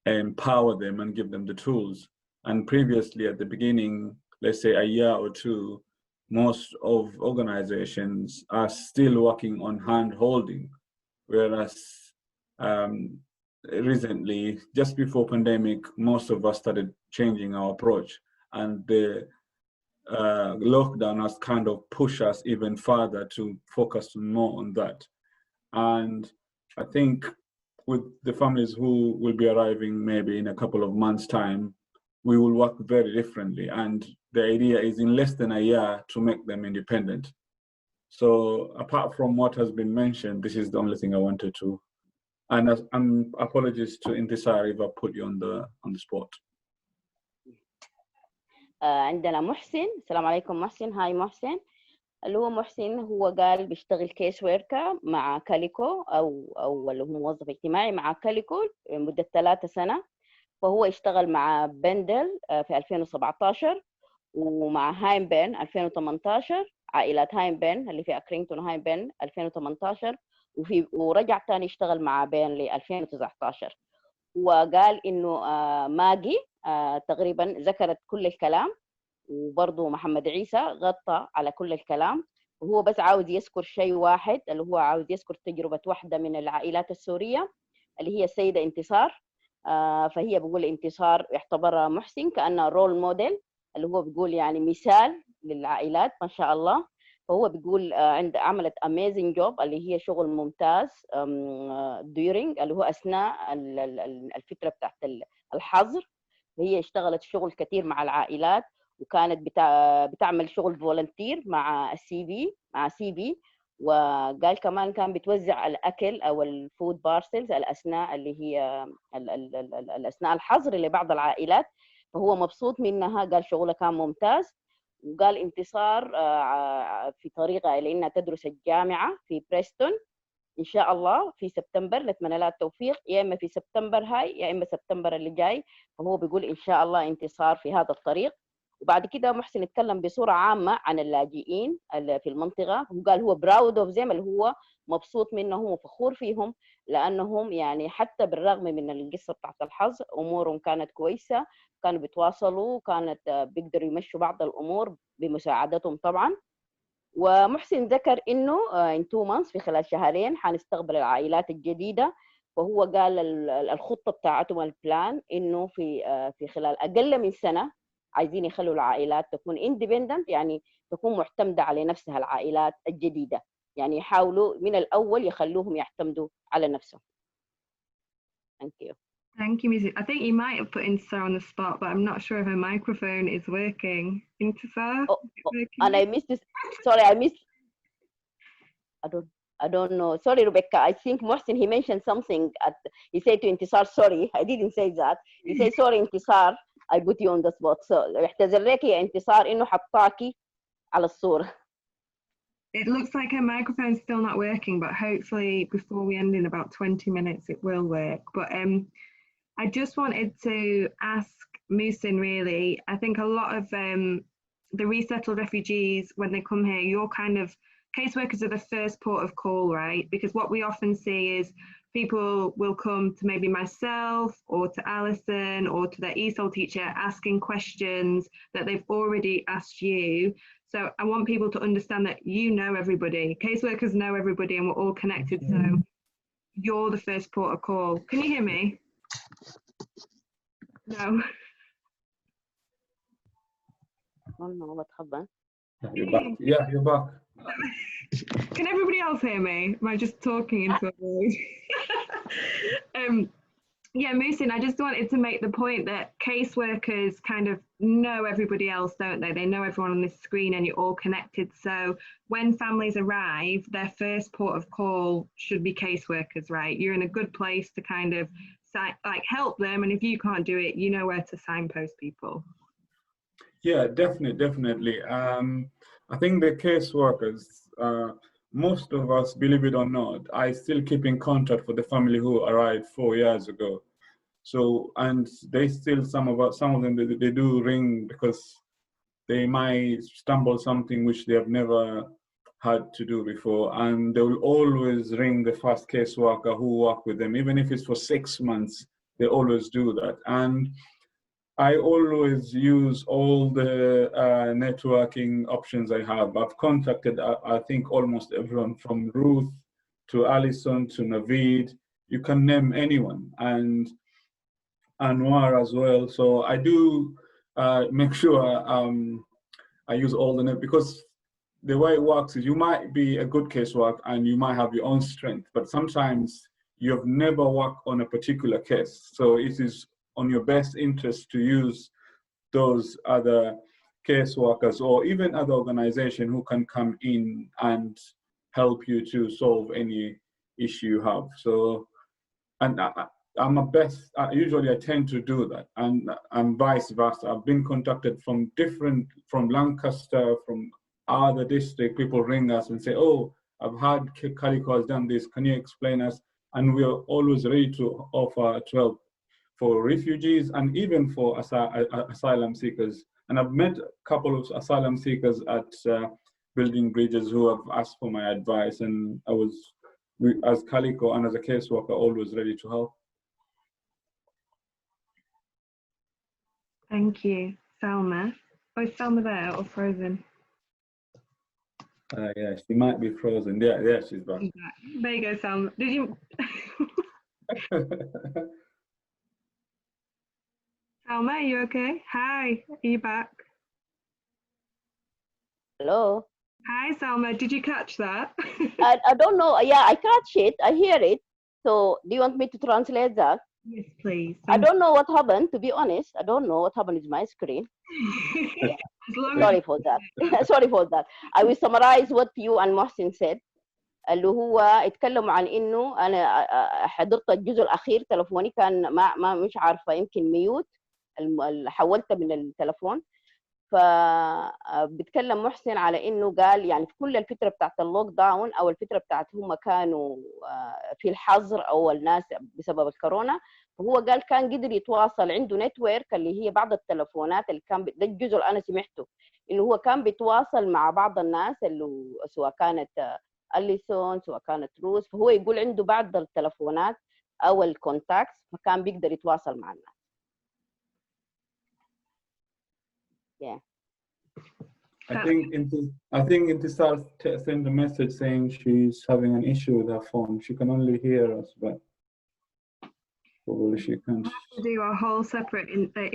empower them and give them the tools. And previously at the beginning, let's say a year or two, most of organizations are still working on hand holding, whereas recently, just before pandemic, most of us started changing our approach, and the lockdown has kind of pushed us even further to focus more on that. And I think with the families who will be arriving maybe in a couple of months' time, we will work very differently. And the idea is in less than a year to make them independent. So apart from what has been mentioned, this is the only thing I wanted to. And apologies to Intisar if I put you on the spot. عندنا محسن. السلام عليكم محسن. هاي محسن. اللي هو محسن هو قال بيشتغل كيس ويركر مع كاليكو أو اللي هو موظف اجتماعي مع كاليكو لمدة 3 سنة. فهو اشتغل مع بندل في 2017 ومع هايمبن 2018 عائلات هايمبن اللي في أكرينغتون هايمبن 2018 ورجع تاني اشتغل مع بيرنلي 2019. وقال إنه ماجي تقريبا ذكرت كل الكلام وبرضه محمد عيسى غطى على كل الكلام وهو بس عاوز يذكر شيء واحد اللي هو عاوز يذكر تجربة واحدة من العائلات السورية اللي هي السيدة انتصار. فهي بقول انتصار يعتبرها محسن كأنها رول موديل اللي هو بيقول يعني مثال للعائلات ما شاء الله. فهو بيقول عملت amazing job اللي هي شغل ممتاز during اللي هو أثناء الفترة بتاعت الحظر. هي اشتغلت شغل كتير مع العائلات وكانت بتعمل شغل فولنتير مع سي في وقال كمان كان بتوزع الأكل أو الفود بارسلز الأثناء اللي هي الأثناء الحظر لبعض العائلات. فهو مبسوط منها. قال شغله كان ممتاز. وقال انتصار في طريقة لأنها تدرس الجامعة في بريستون إن شاء الله في سبتمبر. نتمنى لها التوفيق يا إما في سبتمبر هاي يا إما سبتمبر اللي جاي. فهو بيقول إن شاء الله انتصار في هذا الطريق. وبعد كده محسن يتكلم بصورة عامة عن اللاجئين في المنطقة. وقال هو براود اوف زي اللي هو مبسوط منهم وفخور فيهم لأنهم يعني حتى بالرغم من القصة بتاعت الحظ أمورهم كانت كويسة كانوا بيتواصلوا كانت بيقدروا يمشوا بعض الأمور بمساعدتهم طبعا. ومحسن ذكر إنه in 2 months في خلال 2 شهرين حنستقبل العائلات الجديدة. فهو قال الخطة بتاعتهم البلان إنه في خلال أقل من سنة عايزين يخلوا العائلات تكون independent يعني تكون معتمدة على نفسها العائلات الجديدة. يعني يحاولوا من الأول يخلوهم يعتمدوا على نفسهم. Thank you. Thank you, Mrs. I think you might have put Intisar on the spot, but I'm not sure if her microphone is working. Intisar? And I missed this. Sorry, I missed. I don't know. Sorry, Rebecca. I think Mohsin, he mentioned something. He said to Intisar, sorry. I didn't say that. He said, sorry, Intisar. I put you on the spot. So, احتذر لك يا انتصار إنه حطاكي على الصورة. It looks like her microphone's still not working, but hopefully before we end in about 20 minutes, it will work. But I just wanted to ask Musin, really, I think a lot of the resettled refugees, when they come here, you're kind of, caseworkers are the first port of call, right? Because what we often see is people will come to maybe myself or to Alison or to their ESOL teacher asking questions that they've already asked you. So I want people to understand that you know everybody. Caseworkers know everybody and we're all connected. So you're the first port of call. Can you hear me? No. You're back. Yeah, you're back. Can everybody else hear me? Am I just talking into a void? Yeah, Musin, I just wanted to make the point that caseworkers kind of know everybody else, don't they? They know everyone on this screen and you're all connected. So when families arrive, their first port of call should be caseworkers, right? You're in a good place to kind of like help them. And if you can't do it, you know where to signpost people. Yeah, definitely. I think the caseworkers, most of us, believe it or not, I still keep in contact with the family who arrived 4 years ago. So, and they still, some of them, they do ring because they might stumble something which they have never had to do before. And they will always ring the first caseworker who work with them, even if it's for 6 months, they always do that. And I always use all the networking options I have. I've contacted, I think, almost everyone from Ruth to Alison to Naveed. You can name anyone, and Anwar as well. So I do make sure I use all the net, because the way it works is you might be a good caseworker and you might have your own strength, but sometimes you have never worked on a particular case. So it is on your best interest to use those other caseworkers or even other organizations who can come in and help you to solve any issue you have. So, and usually I tend to do that, and vice versa. I've been contacted from Lancaster, from other district, people ring us and say, oh, I've heard Calico has done this, can you explain us? And we are always ready to offer to help for refugees and even for asylum seekers. And I've met a couple of asylum seekers at building bridges who have asked for my advice, and I was, as Calico and as a caseworker, always ready to help. Thank you. Salma. Oh, is Salma there or frozen? Yeah, she might be frozen. Yeah, she's back. There you go, Salma. Did you? Salma, are you okay? Hi, are you back? Hello. Hi, Salma. Did you catch that? I don't know. Yeah, I catch it. I hear it. So do you want me to translate that? Yes, please. I don't know what happened, to be honest. I don't know what happened with my screen. Yeah. Sorry for that. Sorry for that. I will summarize what you and Mohsin said. اللي هو اتكلموا عن انه انا حضرت الجزء الاخير تلفوني كان ما مش عارفه يمكن ميوت حولته من التلفون. فبتكلم محسن على انه قال يعني في كل الفتره بتاعت اللوك داون او الفتره بتاعت هم كانوا في الحظر او الناس بسبب الكورونا، فهو قال كان قدر يتواصل، عنده نتورك اللي هي بعض التلفونات اللي كان ده الجزء اللي انا سمعته، انه هو كان بيتواصل مع بعض الناس اللي سواء كانت أليسون سواء كانت روز، فهو يقول عنده بعض التلفونات او الكونتاكتس فكان بيقدر يتواصل مع الناس. Yeah. I think Intisar sent a message saying she's having an issue with her phone. She can only hear us, but probably she can't. We'll do a whole separate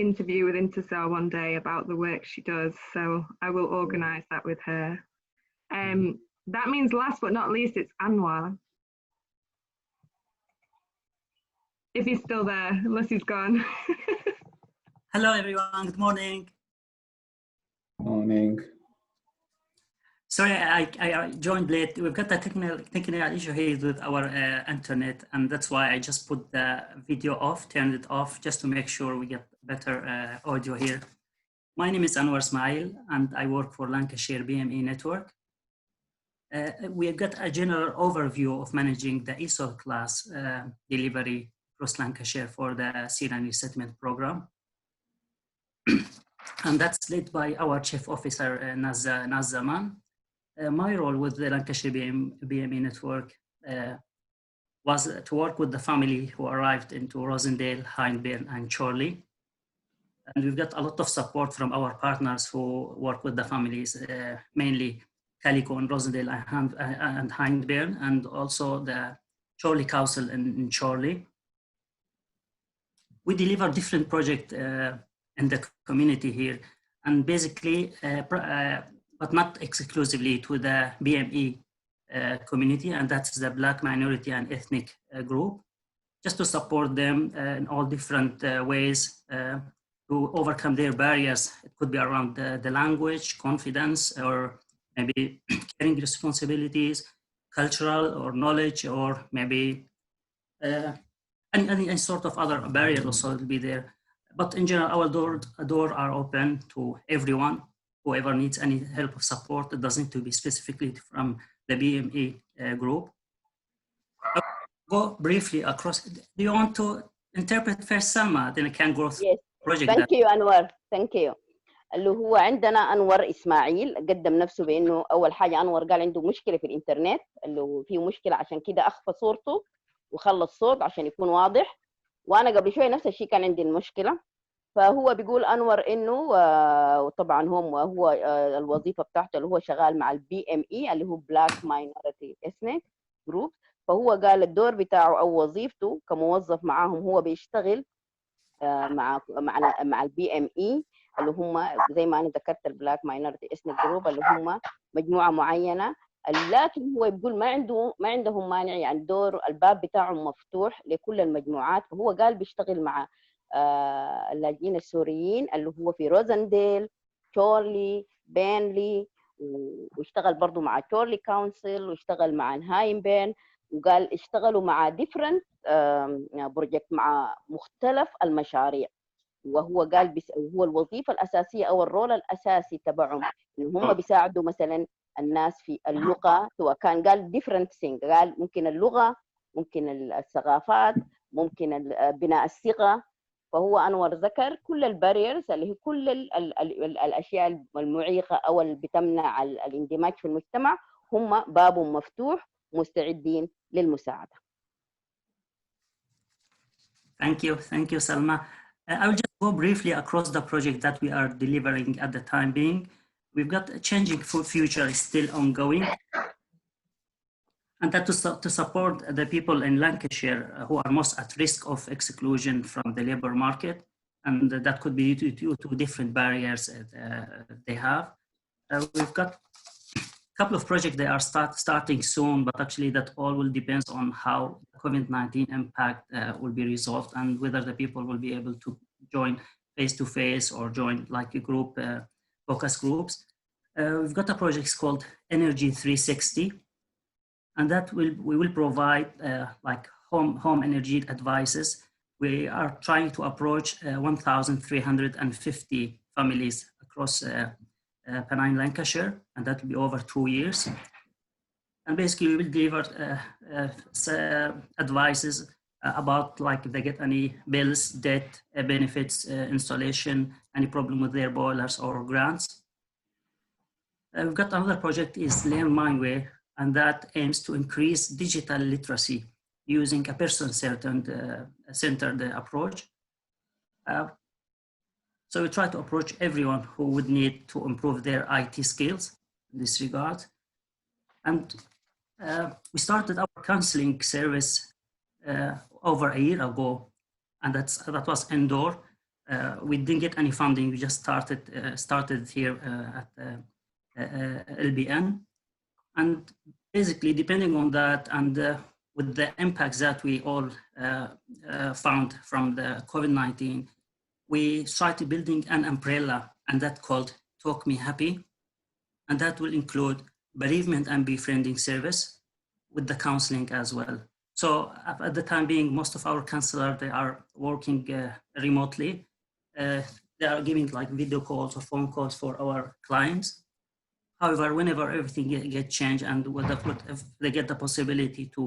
interview with Intisar one day about the work she does. So I will organise that with her. That means last but not least, it's Anwar. If he's still there, unless he's gone. Hello, everyone. Good morning. Morning. Sorry, I joined late. We've got a technical issue here with our internet, and that's why I just put the video off, turned it off, just to make sure we get better audio here. My name is Anwar Ismail, and I work for Lancashire BME Network. We have got a general overview of managing the ESOL class delivery across Lancashire for the Syrian Resettlement Program. And that's led by our Chief Officer, Naz Zaman. My role with the Lancashire BME Network was to work with the family who arrived into Rosendale, Hindburn, and Chorley. And we've got a lot of support from our partners who work with the families, mainly Calico and Rosendale and Hindburn, and also the Chorley Council in Chorley. We deliver different projects in the community here, and basically, but not exclusively to the BME community, and that's the Black minority and ethnic group. just to support them in all different ways to overcome their barriers. It could be around the language, confidence, or maybe caring responsibilities, cultural or knowledge, or maybe any sort of other barrier also will be there. But in general, our door are open to everyone, whoever needs any help or support. It doesn't need to be specifically from the BME group. I'll go briefly across. Do you want to interpret first, Salma? Then I can go through Yes. the project. Thank you, Anwar. Thank you. اللي هو عندنا أنور إسماعيل قدم نفسه بأنه أول حاجة أنور قال عنده مشكلة في الإنترنت، اللي فيه مشكلة عشان كده أخفى صورته وخلى الصوت عشان يكون واضح. وأنا قبل شوية نفس الشيء كان عندي المشكلة. فهو بيقول أنور إنه وطبعا هو الوظيفة بتاعته اللي هو شغال مع الBME اللي هو Black Minority Ethnic Group. فهو قال الدور بتاعه أو وظيفته كموظف معاهم هو بيشتغل مع الBME اللي هم زي ما أنا ذكرت البلاك ماينورتي إثنيك جروب اللي هم مجموعة معينة. لكن هو يقول ما عندهم مانع، يعني دور الباب بتاعهم مفتوح لكل المجموعات. فهو قال بيشتغل مع اللاجئين السوريين اللي هو في روزنديل، تشورلي، بيرنلي، واشتغل برضو مع تشورلي كونسل، واشتغل مع نهايمبين، وقال اشتغلوا مع ديفرنت بروجكت مع مختلف المشاريع. وهو قال هو الوظيفة الأساسية أو الرول الأساسي تبعهم إن هم بيساعدوا مثلا الناس في اللغة، سواء كان قال different thing، قال ممكن اللغة، ممكن الثقافات، ممكن بناء الثقة. فهو أنور ذكر كل الباريرز اللي هي كل الأشياء المعيقة أو اللي بتمنع الاندماج في المجتمع، هم بابهم مفتوح مستعدين للمساعدة. Thank you, Salma. I will just go briefly across the project that we are delivering at the time being. We've got a Changing Future is still ongoing, and that to support the people in Lancashire who are most at risk of exclusion from the labor market, and that could be due to different barriers they have. We've got a couple of projects that are starting soon, but actually that all will depend on how COVID-19 impact will be resolved and whether the people will be able to join face-to-face or join like a group, focus groups. We've got a project called Energy 360, and that we will provide like home energy advices. We are trying to approach 1,350 families across Pennine, Lancashire, and that will be over 2 years. And basically, we will deliver advices about like if they get any bills, debt, benefits, installation, any problem with their boilers or grants. We've got another project is Learn My Way, and that aims to increase digital literacy using a person-centered approach. So we try to approach everyone who would need to improve their IT skills in this regard. And we started our counseling service over a year ago, and that was indoor. We didn't get any funding. We just started here at LBN, and basically depending on that and with the impacts that we all found from the COVID-19, we started building an umbrella, and that called Talk Me Happy, and that will include bereavement and befriending service with the counseling as well. So at the time being, most of our counselors, they are working remotely. They are giving like video calls or phone calls for our clients. However, whenever everything gets changed and if they get the possibility to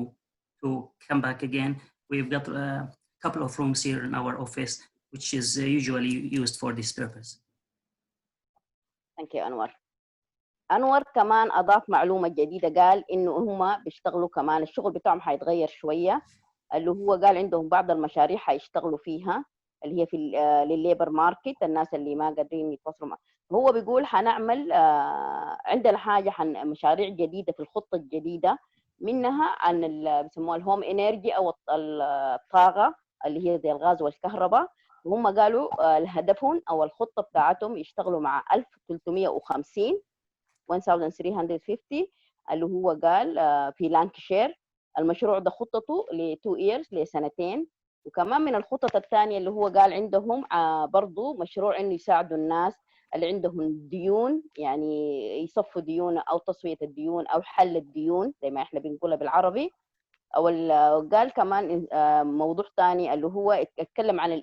come back again, we've got a couple of rooms here in our office, which is usually used for this purpose. Thank you, Anwar. أنور كمان أضاف معلومة جديدة، قال إنه هم بيشتغلوا كمان الشغل بتاعهم حيتغير شوية، اللي هو قال عندهم بعض المشاريع حيشتغلوا فيها اللي هي في للليبر ماركت، الناس اللي ما قادرين يتواصلوا معه. هو بيقول حنعمل عندنا حاجة مشاريع جديدة في الخطة الجديدة، منها عن بيسموها الهوم انرجي أو الطاقة اللي هي زي الغاز والكهرباء. وهم قالوا هدفهم أو الخطة بتاعتهم يشتغلوا مع 1350 اللي هو قال في لانكشير المشروع ده خطته ل 2 years لسنتين. وكمان من الخطط الثانية اللي هو قال عندهم برضو مشروع إنه يساعدوا الناس اللي عندهم ديون، يعني يصفوا ديون أو تصفية الديون أو حل الديون زي ما إحنا بنقولها بالعربي. أو قال كمان موضوع ثاني اللي هو اتكلم عن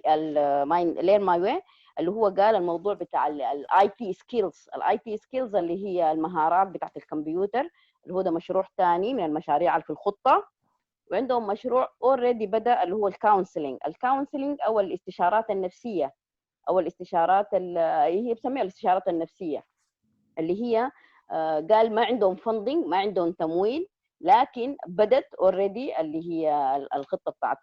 لير ماي واي، اللي هو قال الموضوع بتاع الاي تي سكيلز، الاي تي سكيلز اللي هي المهارات بتاعت الكمبيوتر، اللي هو ده مشروع ثاني من المشاريع اللي في الخطة. وعندهم مشروع اوريدي بدأ اللي هو الكونسلنج او الاستشارات النفسية، او الاستشارات هي بسميها الاستشارات النفسية، اللي هي قال ما عندهم فندنج، ما عندهم تمويل، لكن بدت اوريدي اللي هي الخطة بتاعت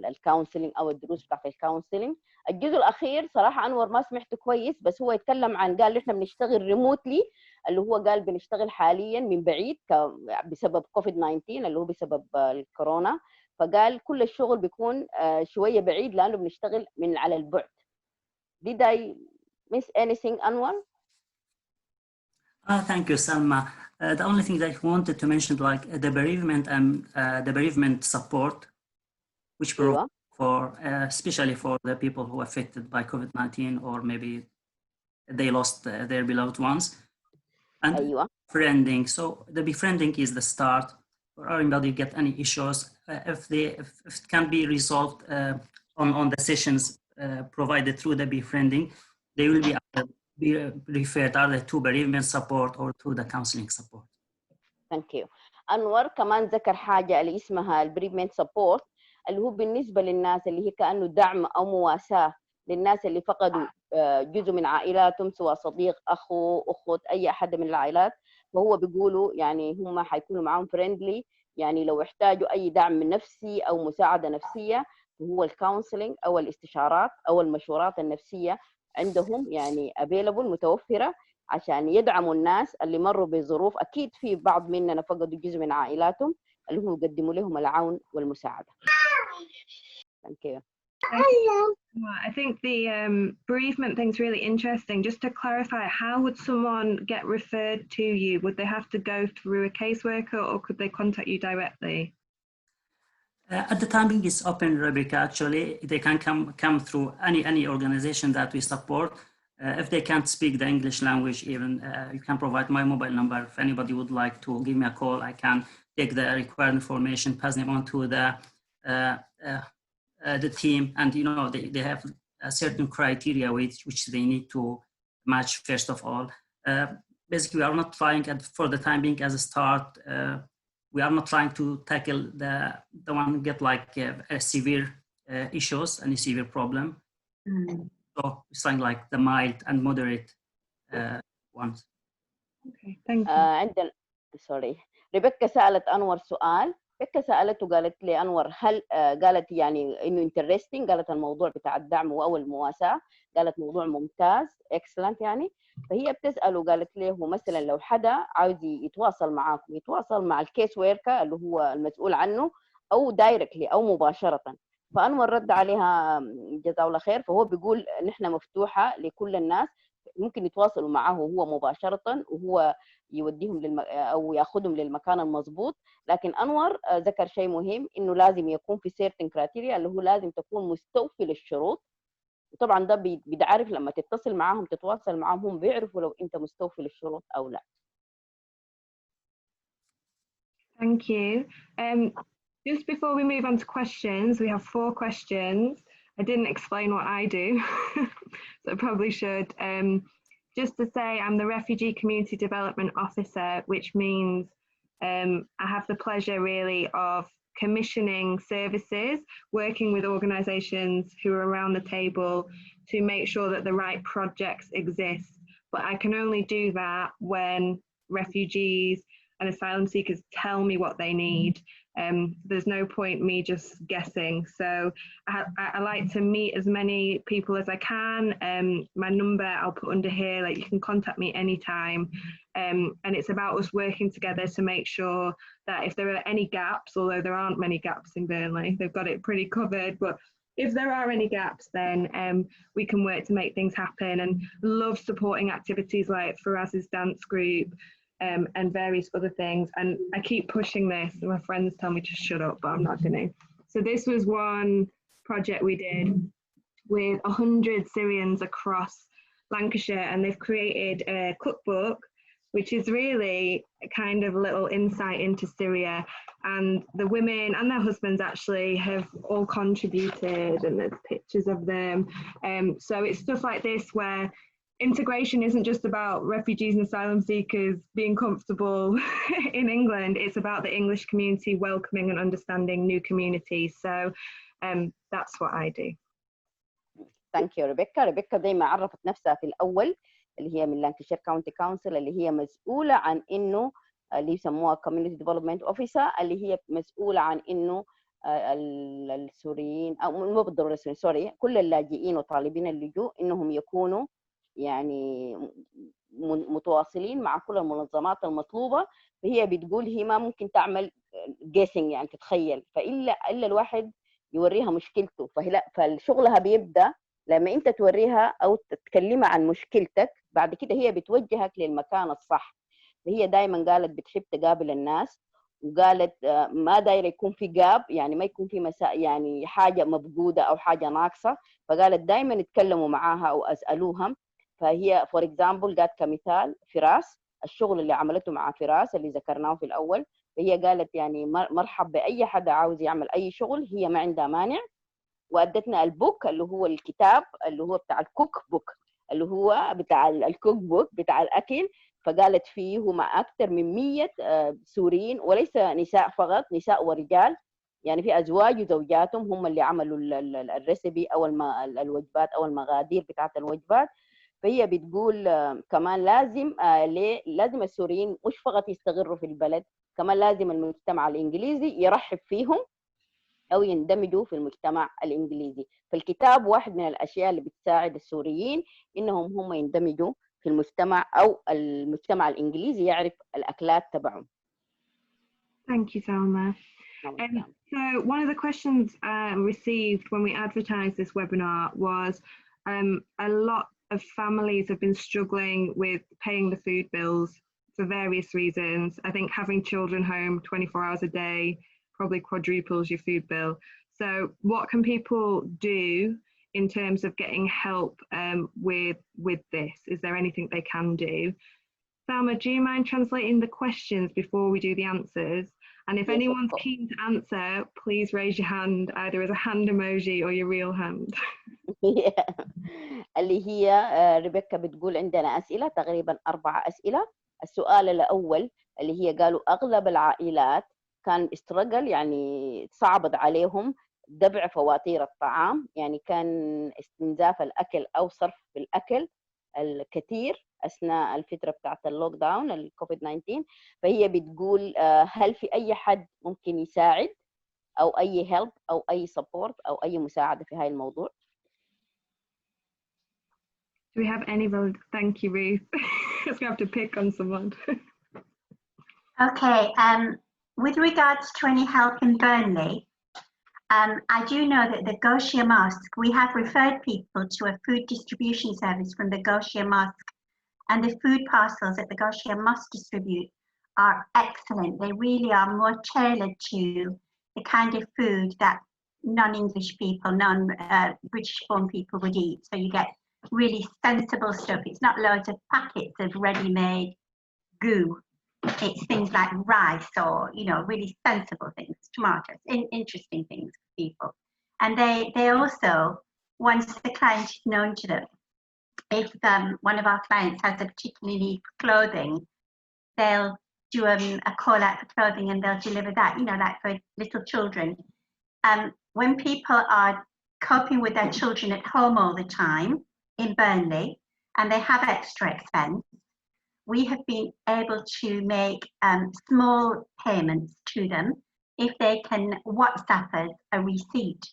الكونسلنج او الدروس بتاعت الكونسلنج. الجزء الاخير صراحه انور ما سمعته كويس، بس هو يتكلم عن قال احنا بنشتغل ريموتلي، اللي هو قال بنشتغل حاليا من بعيد بسبب كوفيد 19 اللي هو بسبب الكورونا. فقال كل الشغل بيكون شويه بعيد لانه بنشتغل من على البعد. Did I miss anything, Anwar? Thank you, Salma. The only thing that I wanted to mention, like the bereavement and the bereavement support, which provide for especially for the people who are affected by COVID-19 or maybe they lost their beloved ones. And befriending. So the befriending is the start for anybody get any issues. If it can be resolved on the sessions provided through the befriending, they will be referred either to bereavement support or to the counseling support. Thank you. أنور كمان ذكر حاجة اللي اسمها البريفمنت سبورت، اللي هو بالنسبة للناس اللي هي كأنه دعم أو مواساة للناس اللي فقدوا جزء من عائلاتهم، سواء صديق، أخو، أخت، أي أحد من العائلات. فهو بيقولوا يعني هم حيكونوا معهم فريندلي، يعني لو احتاجوا أي دعم نفسي أو مساعدة نفسية، وهو الكونسلنج أو الاستشارات أو المشورات النفسية عندهم يعني available متوفرة عشان يدعموا الناس اللي مروا بظروف. أكيد في بعض مننا فقدوا جزء من عائلاتهم، اللي هم يقدموا لهم العون والمساعدة. Thank you. I think the bereavement thing is really interesting. Just to clarify, how would someone get referred to you? Would they have to go through a caseworker or could they contact you directly? At the time being it's open, Rebecca, actually. They can come through any organization that we support. If they can't speak the English language even, you can provide my mobile number. If anybody would like to give me a call, I can take the required information, pass them on to the team, and you know they have a certain criteria which they need to match first of all. Basically, we are not trying for the time being as a start. We are not trying to tackle the one get like severe issues, any severe problem. So it's like the mild and moderate ones. Okay, thank you. عندنا sorry ريبيكا سألت أنور سؤال. ريبيكا سألته قالت لي أنور هل قالت يعني إنه interesting، قالت الموضوع بتاع الدعم أو المواساة، قالت موضوع ممتاز excellent يعني. فهي بتسأله قالت له مثلا لو حدا عاوز يتواصل معاكم، يتواصل مع الكيس ويركر اللي هو المسؤول عنه أو دايركتلي أو مباشرة. فأنور رد عليها جزاه الله خير، فهو بيقول نحن مفتوحة لكل الناس، ممكن يتواصلوا معه هو مباشرة وهو يوديهم أو يأخذهم للمكان المضبوط. لكن أنور ذكر شيء مهم، إنه لازم يكون في certain criteria اللي هو لازم تكون مستوفي للشروط. وطبعا ده بيعرف لما تتصل معاهم تتواصل معاهم هم بيعرفوا لو أنت مستوفي للشروط أو لا. Thank you. Just before we move on to questions, we have 4 questions. I didn't explain what I do, so I probably should. Just to say, I'm the Refugee Community Development Officer, which means I have the pleasure really of commissioning services, working with organisations who are around the table to make sure that the right projects exist. But I can only do that when refugees and asylum seekers tell me what they need. There's no point me just guessing. So I like to meet as many people as I can. My number I'll put under here, like you can contact me anytime. And it's about us working together to make sure that if there are any gaps, although there aren't many gaps in Burnley, they've got it pretty covered, but if there are any gaps, then we can work to make things happen. And love supporting activities like Faraz's dance group, and various other things. And I keep pushing this, and my friends tell me to shut up, but I'm not going to. So this was one project we did with 100 Syrians across Lancashire, and they've created a cookbook, which is really a kind of little insight into Syria. And the women and their husbands actually have all contributed, and there's pictures of them. So it's stuff like this where integration isn't just about refugees and asylum seekers being comfortable in England, it's about the English community welcoming and understanding new communities. So that's what I do. ثانك يو ريبيكا. ريبيكا زي ما عرفت نفسها في الأول اللي هي من لانكشير كاونتي كونسل، اللي هي مسؤولة عن إنه اللي يسموها كوميونيتي ديفلوبمنت أوفيسر، اللي هي مسؤولة عن إنه السوريين أو مو بالضرورة السوريين، سوري، كل اللاجئين وطالبين اللجوء إنهم يكونوا يعني متواصلين مع كل المنظمات المطلوبة. فهي بتقول هي ما ممكن تعمل جيسنج يعني تتخيل، فإلا الواحد يوريها مشكلته. فشغلها بيبدأ لما انت توريها او تتكلمها عن مشكلتك، بعد كده هي بتوجهك للمكان الصح. فهي دائما قالت بتحب تقابل الناس، وقالت ما دايره يكون في جاب، يعني ما يكون في يعني حاجه مفقوده او حاجه ناقصه. فقالت دائما يتكلموا معاها او اسالوهم. فهي فور اكزامبل قالت كمثال فراس، الشغل اللي عملته مع فراس اللي ذكرناه في الاول، فهي قالت يعني مرحب باي حدا عاوز يعمل اي شغل، هي ما عندها مانع. وادتنا البوك اللي هو الكتاب اللي هو بتاع الكوك بوك، اللي هو بتاع الكوك بوك بتاع الاكل. فقالت فيه مع اكثر من 100 سوريين، وليس نساء فقط، نساء ورجال، يعني في ازواج وزوجاتهم هم اللي عملوا الريسبي او الوجبات او المقادير بتاعت الوجبات. فهي بتقول كمان لازم السوريين مش فقط يستقروا في البلد، كمان لازم المجتمع الانجليزي يرحب فيهم أو يندمجوا في المجتمع الإنجليزي. فالكتاب واحد من الأشياء اللي بتساعد السوريين إنهم هم يندمجوا في المجتمع أو المجتمع الإنجليزي يعرف الأكلات تبعهم. Thank you, Salma. So one of the questions received when we advertised this webinar was a lot of families have been struggling with paying the food bills for various reasons. I think having children home 24 hours a day probably quadruples your food bill. So what can people do in terms of getting help with this? Is there anything they can do? Salma, do you mind translating the questions before we do the answers? And if anyone's keen to answer, please raise your hand either as a hand emoji or your real hand. اللي هي ريبيكا بتقول عندنا أسئلة تقريبا 4 أسئلة. السؤال الأول اللي هي قالوا أغلب العائلات كان استرجل، يعني صعبت عليهم دفع فواتير الطعام، يعني كان استنزاف الأكل أو صرف في الأكل الكثير أثناء الفترة بتاعت اللوك داون الكوفيد 19. فهي بتقول هل في أي حد ممكن يساعد أو أي help أو أي support أو أي مساعدة في هاي الموضوع؟ Do we have any vote? Thank you, Ruth. It's going to have to pick on someone. Okay, with regards to any help in Burnley, I do know that the Goshia Mosque, we have referred people to a food distribution service from the Goshia Mosque, and the food parcels that the Goshia Mosque distribute are excellent. They really are more tailored to the kind of food that non-English people, non-British born people would eat. So you get really sensible stuff. It's not loads of packets of ready-made goo. It's things like rice or, you know, really sensible things, tomatoes, interesting things for people. And they also, once the client is known to them, if one of our clients has a particular need for clothing, they'll do a call out for clothing and they'll deliver that, you know, like for little children. When people are coping with their children at home all the time in Burnley and they have extra expense, we have been able to make small payments to them if they can WhatsApp us a receipt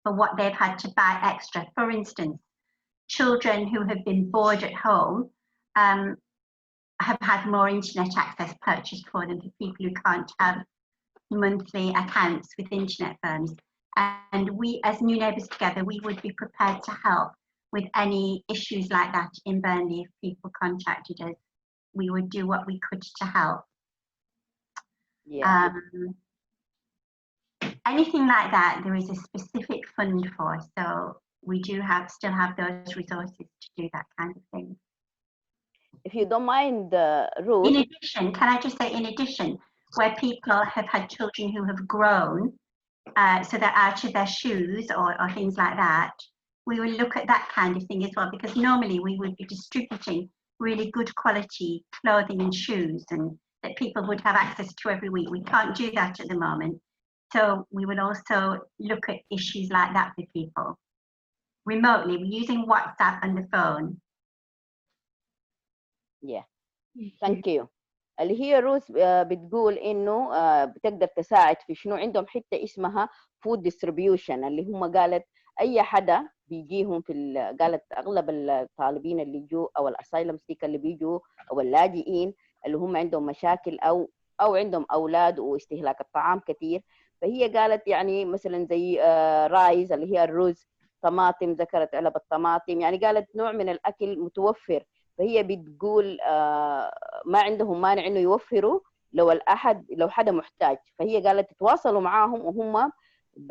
for what they've had to buy extra. For instance, children who have been bored at home have had more internet access purchased for them for people who can't have monthly accounts with internet firms. And we, as New Neighbours Together, we would be prepared to help with any issues like that in Burnley if people contacted us. we would do what we could to help. Yeah. Anything like that, there is a specific fund for, so we do still have those resources to do that kind of thing. If you don't mind, Ruth. In addition, can I just say, in addition, where people have had children who have grown, so they're out of their shoes or things like that, we will look at that kind of thing as well, because normally we would be distributing really good quality clothing and shoes and that people would have access to every week. We can't do that at the moment. So we will also look at issues like that for people remotely. We're using WhatsApp and the phone. Yeah. Thank you. اللي هي روز بتقول انه بتقدر تساعد في شنو. عندهم حته اسمها فود ديستريبيوشن، اللي هم قالت اي حدا بيجيهم في قالت اغلب الطالبين اللي يجوا او الاسايلم سيكر اللي بيجوا او اللاجئين اللي هم عندهم مشاكل او عندهم اولاد واستهلاك الطعام كثير. فهي قالت يعني مثلا زي رايز اللي هي الرز، طماطم، ذكرت علب الطماطم، يعني قالت نوع من الاكل متوفر. فهي بتقول ما عندهم مانع انه يوفروا لو حدا محتاج. فهي قالت تتواصلوا معاهم وهم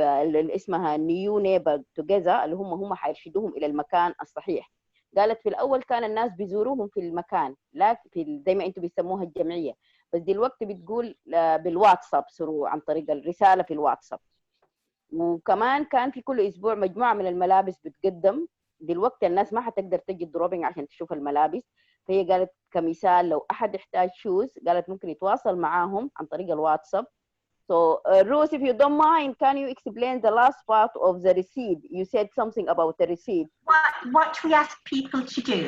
اللي اسمها Neighbours Together اللي هم حيرشدوهم الى المكان الصحيح. قالت في الاول كان الناس بيزوروهم في المكان، لا في زي ما انتم بيسموها الجمعيه، بس دلوقتي بتقول بالواتساب، صاروا عن طريق الرساله في الواتساب. وكمان كان في كل اسبوع مجموعه من الملابس بتقدم. دلوقتي الناس ما حتقدر تجي دروبينج عشان تشوف الملابس، فهي قالت كمثال لو احد يحتاج شوز قالت ممكن يتواصل معاهم عن طريق الواتساب. So Rose, if you don't mind, can you explain the last part of the receipt? You said something about the receipt. What we ask people to do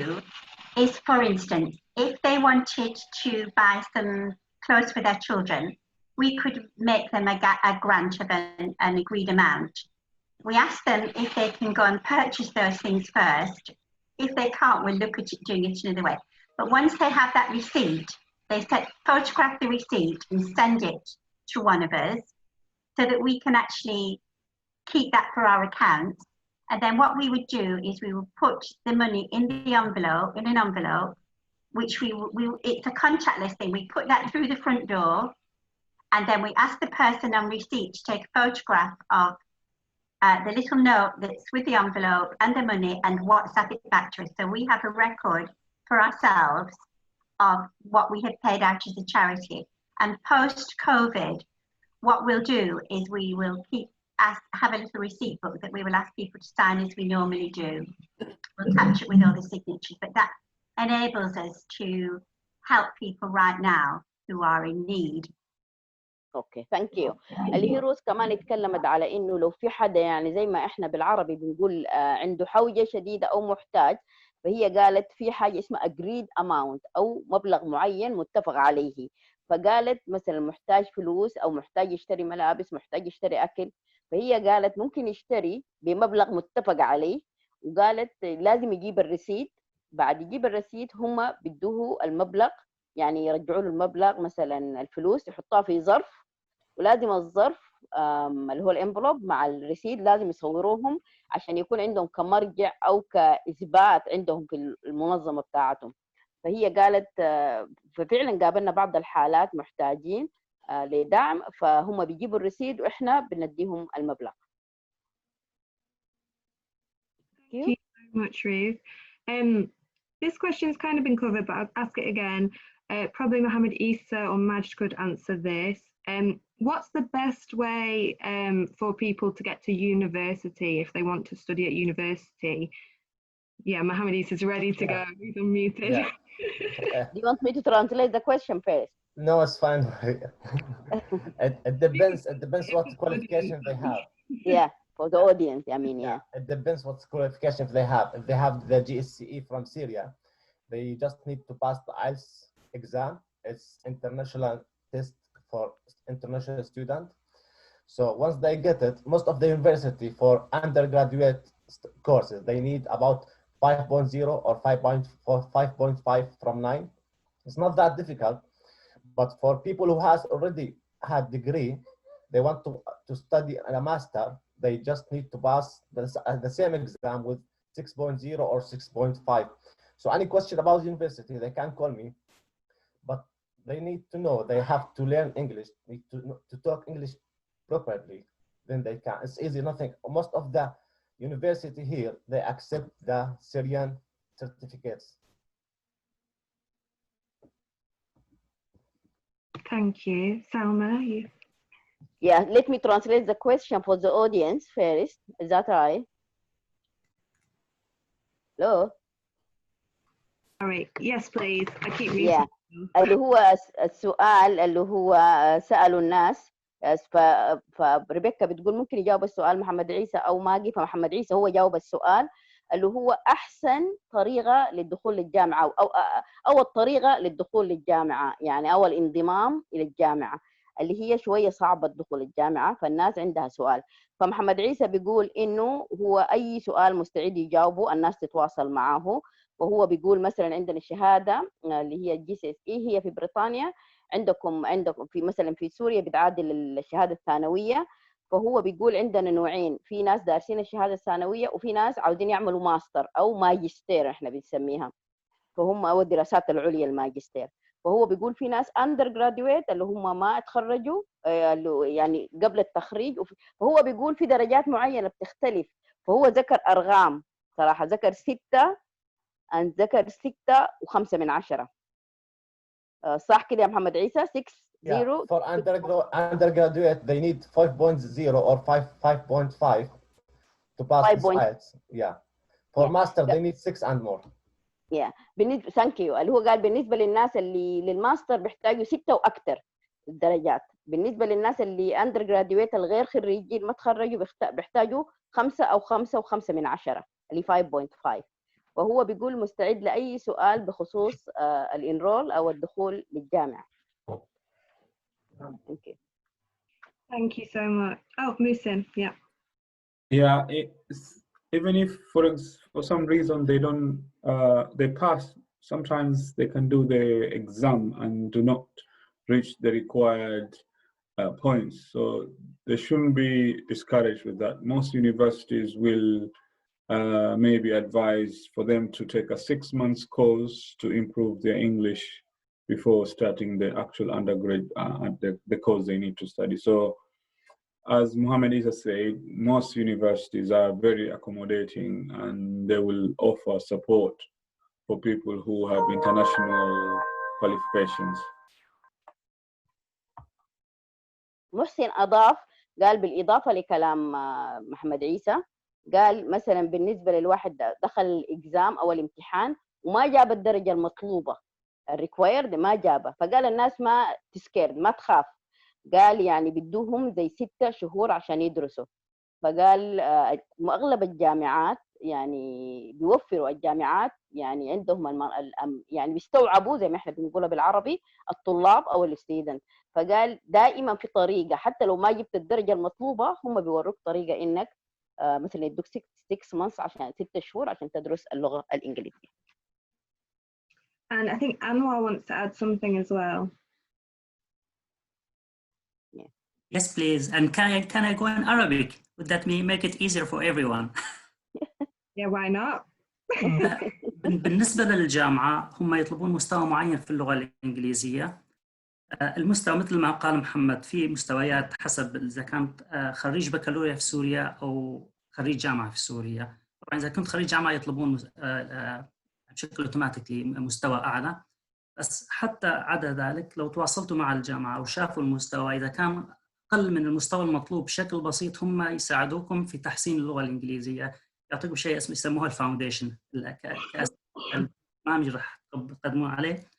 is, for instance, if they wanted to buy some clothes for their children, we could make them a grant of an agreed amount. We ask them if they can go and purchase those things first. If they can't, we'll look at doing it another way. But once they have that receipt, they photograph the receipt and send it to one of us so that we can actually keep that for our accounts. And then what we would do is we will put the money in an envelope, which it's a contactless thing. We put that through the front door, and then we ask the person on receipt to take a photograph of the little note that's with the envelope and the money and WhatsApp it back to us. So we have a record for ourselves of what we have paid out as a charity. And post-COVID, what we'll do is we will have a little receipt book that we will ask people to sign as we normally do. We'll attach it with all the signatures, but that enables us to help people right now who are in need. اوكي ثانك يو. اللي هي روز كمان اتكلمت على انه لو في حدا يعني زي ما احنا بالعربي بنقول عنده حوجه شديده او محتاج، فهي قالت في حاجه اسمها agreed amount او مبلغ معين متفق عليه. فقالت مثلا محتاج فلوس او محتاج يشتري ملابس، محتاج يشتري اكل، فهي قالت ممكن يشتري بمبلغ متفق عليه. وقالت لازم يجيب الريسيت، بعد يجيب الريسيت هم بيدوه المبلغ، يعني يرجعوا له المبلغ مثلا الفلوس يحطوها في ظرف، ولازم الظرف اللي هو الانفلوب مع الريسيت لازم يصوروهم عشان يكون عندهم كمرجع او كاثبات عندهم في المنظمه بتاعتهم. فهي قالت ففعلا قابلنا بعض الحالات محتاجين لدعم، فهم بيجيبوا الريسيت واحنا بنديهم المبلغ. Thank you very much, Ruth. This question's kind of been covered, but I'll ask it again. Probably Mohammed Isa or Majd could answer this. What's the best way for people to get to university if they want to study at university? Yeah, Mohammed Isa is ready to go. He's unmuted. Yeah. Do you want me to translate the question first? No, it's fine. It depends what qualification they have. Yeah, for the audience, I mean, yeah. It depends what qualification they have. If they have the GSCE from Syria, they just need to pass the IELTS exam. It's international test for international student. So once they get it, most of the university for undergraduate courses, they need about 5.0 or 5.5 from 9. It's not that difficult, but for people who has already had degree, they want to study a master, they just need to pass the same exam with 6.0 or 6.5. So any question about university, they can call me. they need to know, they have to learn English, need to talk English properly, then they can. It's easy, nothing. Most of the university here, they accept the Syrian certificates. Thank you. Salma, you. Yeah, let me translate the question for the audience first. Is that right? Hello? Sorry. Yes, please. I keep muting. Yeah. اللي هو السؤال اللي هو سألوا الناس، فريبيكا بتقول ممكن يجاوب السؤال محمد عيسى أو ماجي، فمحمد عيسى هو جاوب السؤال اللي هو أحسن طريقة للدخول للجامعة أو الطريقة للدخول للجامعة، يعني أو الانضمام إلى الجامعة اللي هي شوية صعبة الدخول للجامعة، فالناس عندها سؤال. فمحمد عيسى بيقول إنه هو أي سؤال مستعد يجاوبه، الناس تتواصل معه. وهو بيقول مثلا عندنا الشهاده اللي هي GCSE هي في بريطانيا، عندكم في مثلا في سوريا بتعادل الشهاده الثانويه، فهو بيقول عندنا نوعين، في ناس دارسين الشهاده الثانويه وفي ناس عاوزين يعملوا ماستر او ماجستير احنا بنسميها، فهم او الدراسات العليا الماجستير. فهو بيقول في ناس اندر جراديويت اللي هم ما اتخرجوا يعني قبل التخريج، فهو بيقول في درجات معينه بتختلف، فهو ذكر ارقام صراحه، ذكر 6 ذكر 6.5 من 10. صح كده يا محمد عيسى؟ 6 Yeah, 0 for undergraduate they need 5.0 or 5.5 to pass this IELTS. Yeah. For master they need 6 and more. Yeah. بالنسبه ثانك يو اللي هو قال بالنسبه للناس اللي للماستر بيحتاجوا 6 واكثر الدرجات، بالنسبه للناس اللي اندر جراديويت الغير خريجين ما تخرجوا بيحتاجوا 5 أو 5.5 من 10 اللي 5.5. وهو بيقول مستعد لأي سؤال بخصوص الانرول أو الدخول للجامعة. Thank you. Thank you so much. Oh, Musin, yeah. Yeah, even if for some reason they don't, they pass, sometimes they can do the exam and do not reach the required points. So they shouldn't be discouraged with that. Most universities will maybe advise for them to take a 6-month course to improve their English before starting the actual undergrad the course they need to study. So as Mohammed Isa said, most universities are very accommodating and they will offer support for people who have international qualifications. محسن أضاف قال بالإضافة لكلام محمد عيسى، قال مثلا بالنسبة للواحد دخل الإكزام أو الامتحان وما جاب الدرجة المطلوبة الريكوايرد ما جابها، فقال الناس ما تسكيرد ما تخاف، قال يعني بدوهم زي 6 شهور عشان يدرسوا. فقال أغلب الجامعات يعني بيوفروا الجامعات يعني عندهم يعني بيستوعبوا زي ما احنا بنقولها بالعربي الطلاب أو الستودنت. فقال دائما في طريقة حتى لو ما جبت الدرجة المطلوبة هم بيوروك طريقة إنك مثلا يدوك 6 months عشان 6 شهور عشان تدرس اللغة الإنجليزية. And I think Anwar wants to add something as well. Yeah. Yes, please. And can I go in Arabic? Would that make it easier for everyone? Yeah, why not? بالنسبة للجامعة هم يطلبون مستوى معين في اللغة الإنجليزية. المستوى مثل ما قال محمد في مستويات حسب إذا كنت خريج بكالوريا في سوريا أو خريج جامعة في سوريا. طبعا إذا كنت خريج جامعة يطلبون بشكل اوتوماتيكلي مستوى أعلى، بس حتى عدا ذلك لو تواصلتوا مع الجامعة وشافوا المستوى إذا كان أقل من المستوى المطلوب بشكل بسيط هم يساعدوكم في تحسين اللغة الإنجليزية، يعطيكم شيء اسمه يسموها الفاونديشن البرنامج راح تقدمون عليه.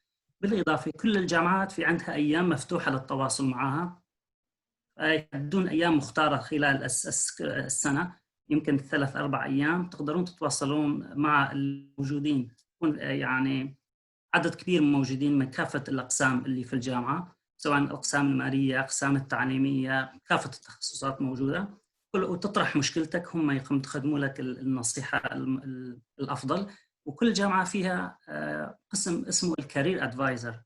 بالإضافة كل الجامعات في عندها أيام مفتوحة للتواصل معها، يدون أيام مختارة خلال السنة يمكن 3-4 أيام تقدرون تتواصلون مع الموجودين، يعني عدد كبير من موجودين من كافة الأقسام اللي في الجامعة سواء الأقسام المالية أقسام التعليمية كافة التخصصات موجودة، وتطرح مشكلتك هم يقدموا لك النصيحة الأفضل. وكل جامعة فيها قسم اسمه الكارير أدفايزر،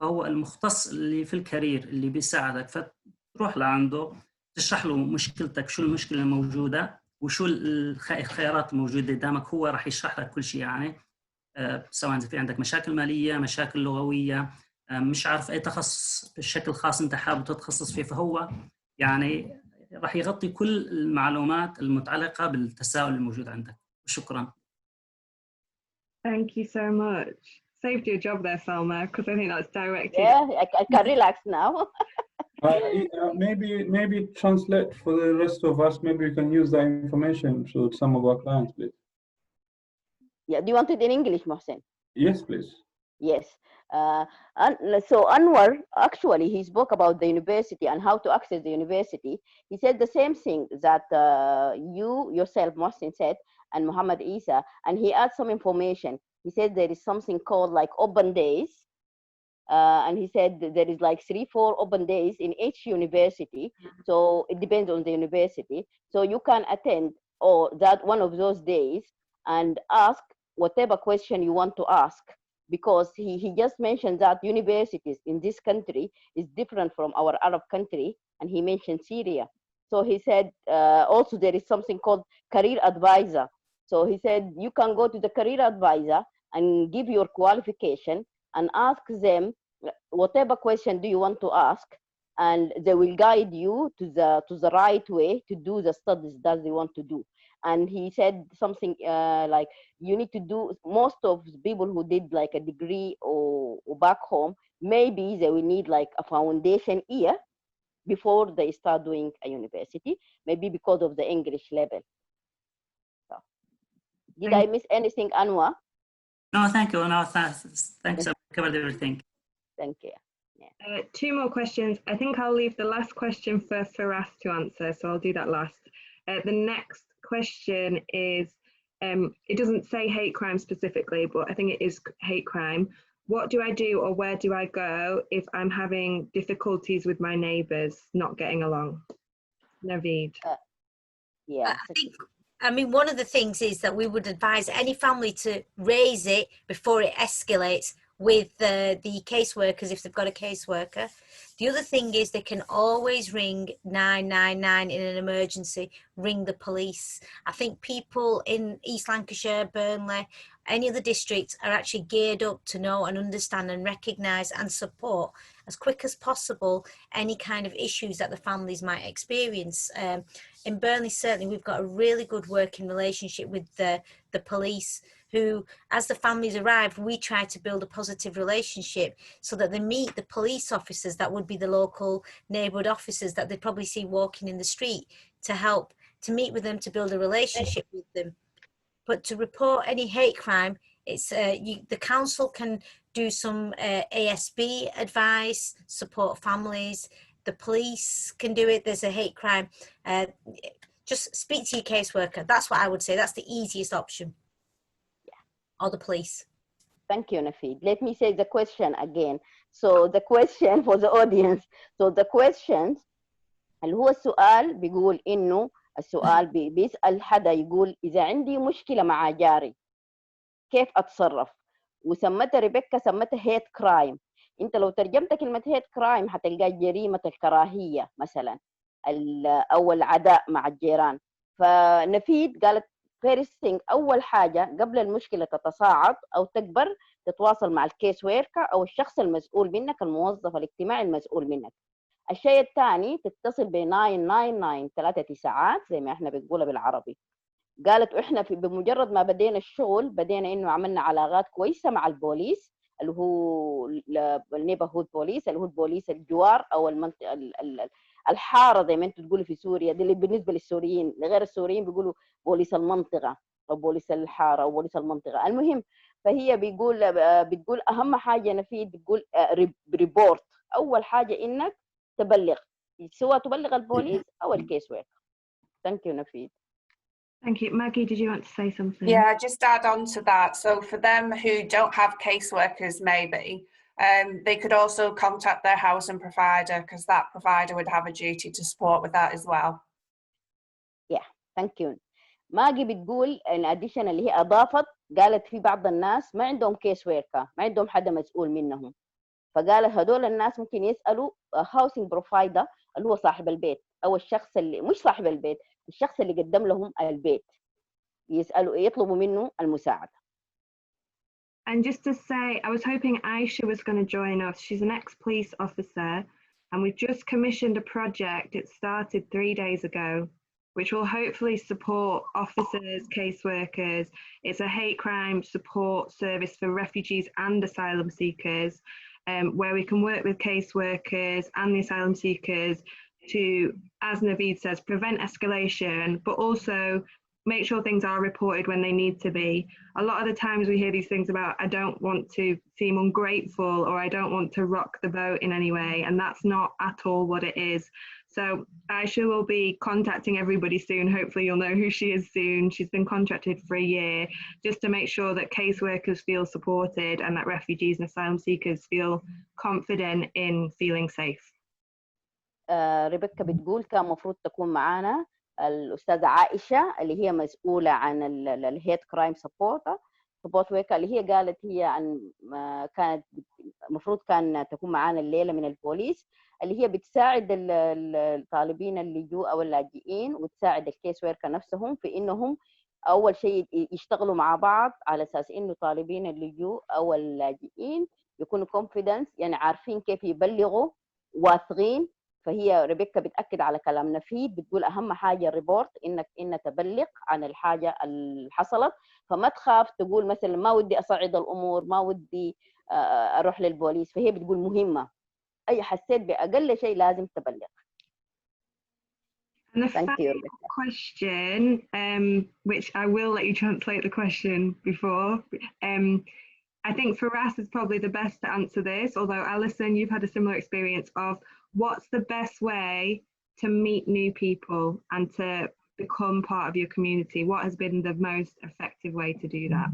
فهو المختص اللي في الكارير اللي بيساعدك، فتروح لعنده تشرح له مشكلتك شو المشكلة الموجودة وشو الخيارات الموجودة قدامك، هو راح يشرح لك كل شيء يعني سواء في عندك مشاكل مالية مشاكل لغوية مش عارف أي تخصص بشكل خاص أنت حابب تتخصص فيه، فهو يعني راح يغطي كل المعلومات المتعلقة بالتساؤل الموجود عندك. شكرا. Thank you so much. Saved your job there, Salma, because I think that's directed. Yeah, I can relax now. Maybe translate for the rest of us. Maybe we can use that information to some of our clients, please. Yeah, do you want it in English, Mohsen? Yes, please. Yes. So Anwar, actually, he spoke about the university and how to access the university. He said the same thing that you yourself, Mohsen, said, and Muhammad Isa, and he adds some information. He said there is something called like open days. And he said there is like 3-4 open days in each university. So it depends on the university. So you can attend one of those days and ask whatever question you want to ask, because he just mentioned that universities in this country is different from our Arab country, and he mentioned Syria. So he said also there is something called career advisor. So he said you can go to the career advisor and give your qualification and ask them whatever question do you want to ask, and they will guide you to the right way to do the studies that they want to do. And he said something like you need to do, most of the people who did like a degree or back home, maybe they will need like a foundation year before they start doing a university, maybe because of the English level. So, did I miss anything, Anwar? No, thank you. No, thanks. I covered everything. Thank you. Yeah. 2 more questions. I think I'll leave the last question for Faraz to answer, so I'll do that last. The next question is, it doesn't say hate crime specifically, but I think it is hate crime. What do I do or where do I go if I'm having difficulties with my neighbours not getting along? Naveed. Yeah. I mean, one of the things is that we would advise any family to raise it before it escalates with the caseworkers if they've got a caseworker. The other thing is they can always ring 999 in an emergency, ring the police. I think people in East Lancashire, Burnley, any other districts are actually geared up to know and understand and recognise and support as quick as possible any kind of issues that the families might experience. In Burnley, certainly, we've got a really good working relationship with the police, who, as the families arrive, we try to build a positive relationship so that they meet the police officers that would be the local neighbourhood officers that they'd probably see walking in the street, to help to meet with them, to build a relationship with them. But to report any hate crime, it's the council can do some ASB advice, support families. The police can do it. There's a hate crime. Just speak to your caseworker. That's what I would say. That's the easiest option. Or the police. Thank you, Naveed. Let me say the question again. So the question for the audience. So the questions, اللي هو السؤال بيقول إنه السؤال بيسأل حدا يقول إذا عندي مشكلة مع جاري كيف أتصرف؟ وسمتها ريبيكا سمتها هيت كرايم. أنت لو ترجمت كلمة هيت كرايم هتلقى جريمة الكراهية مثلا أو العداء مع الجيران. فنفيد قالت first thing، أول حاجة قبل المشكلة تتصاعد أو تكبر تتواصل مع الكيس ويركر أو الشخص المسؤول منك، الموظف الاجتماعي المسؤول منك. الشيء الثاني تتصل ب 999 3 9 زي ما احنا بنقولها بالعربي. قالت احنا بمجرد ما بدينا الشغل بدينا انه عملنا علاقات كويسه مع البوليس اللي هو النيبرهود بوليس، اللي هو البوليس الجوار او المنطقه الحاره زي ما انتم تقولوا في سوريا. دي اللي بالنسبه للسوريين، لغير السوريين بيقولوا بوليس المنطقه او بوليس الحاره او بوليس المنطقه. المهم فهي بتقول اهم حاجه نفيد، بتقول ريبورت. اول حاجه انك تبلغ، سواء تبلغ البوليس او الكيس وركر. Thank you, Naveed. Thank you. Maggie, did you want to say something? Yeah, just add on to that. So for them who don't have caseworkers, maybe, they could also contact their housing provider, because that provider would have a duty to support with that as well. Yeah, thank you. ماجي بتقول in addition اللي هي أضافت، قالت في بعض الناس ما عندهم كيس وركر، ما عندهم حدا مسؤول منهم، فقالت هدول الناس ممكن يسألوا هاوسنج بروفايدر اللي هو صاحب البيت أو الشخص اللي مش صاحب البيت، الشخص اللي قدم لهم البيت، يسألوا يطلبوا منه المساعدة. And just to say, I was hoping Aisha was going to join us. She's an ex-police officer, and we've just commissioned a project. It started 3 days ago, which will hopefully support officers, caseworkers. It's a hate crime support service for refugees and asylum seekers, where we can work with caseworkers and the asylum seekers to, as Naveed says, prevent escalation, but also make sure things are reported when they need to be. A lot of the times we hear these things about, I don't want to seem ungrateful, or I don't want to rock the boat in any way, and that's not at all what it is. So Aisha will be contacting everybody soon. Hopefully you'll know who she is soon. She's been contracted for a year just to make sure that caseworkers feel supported and that refugees and asylum seekers feel confident in feeling safe. ريبيكا بتقول كان مفروض تكون معانا الأستاذة عائشة اللي هي مسؤولة عن الهيت كرايم سبورت ويكا، اللي هي قالت هي عن كانت المفروض كان تكون معانا الليلة من البوليس، اللي هي بتساعد الطالبين اللجوء أو اللاجئين، وتساعد الكيس ويركر نفسهم في إنهم أول شيء يشتغلوا مع بعض على أساس إنه طالبين اللجوء أو اللاجئين يكونوا confidence، يعني عارفين كيف يبلغوا، واثقين. فهي ريبيكا بتأكد على كلام نفيد، بتقول أهم حاجة الريبورت، إنك تبلغ عن الحاجة اللي حصلت، فما تخاف تقول مثلا ما ودي أصعد الأمور، ما ودي أروح للبوليس. فهي بتقول مهمة، أي حسيت بأقل شيء لازم تبلغ. And the final question, which I will let you translate the question before. I think Faraz is probably the best to answer this, although Alison, you've had a similar experience of what's the best way to meet new people and to become part of your community? What has been the most effective way to do that?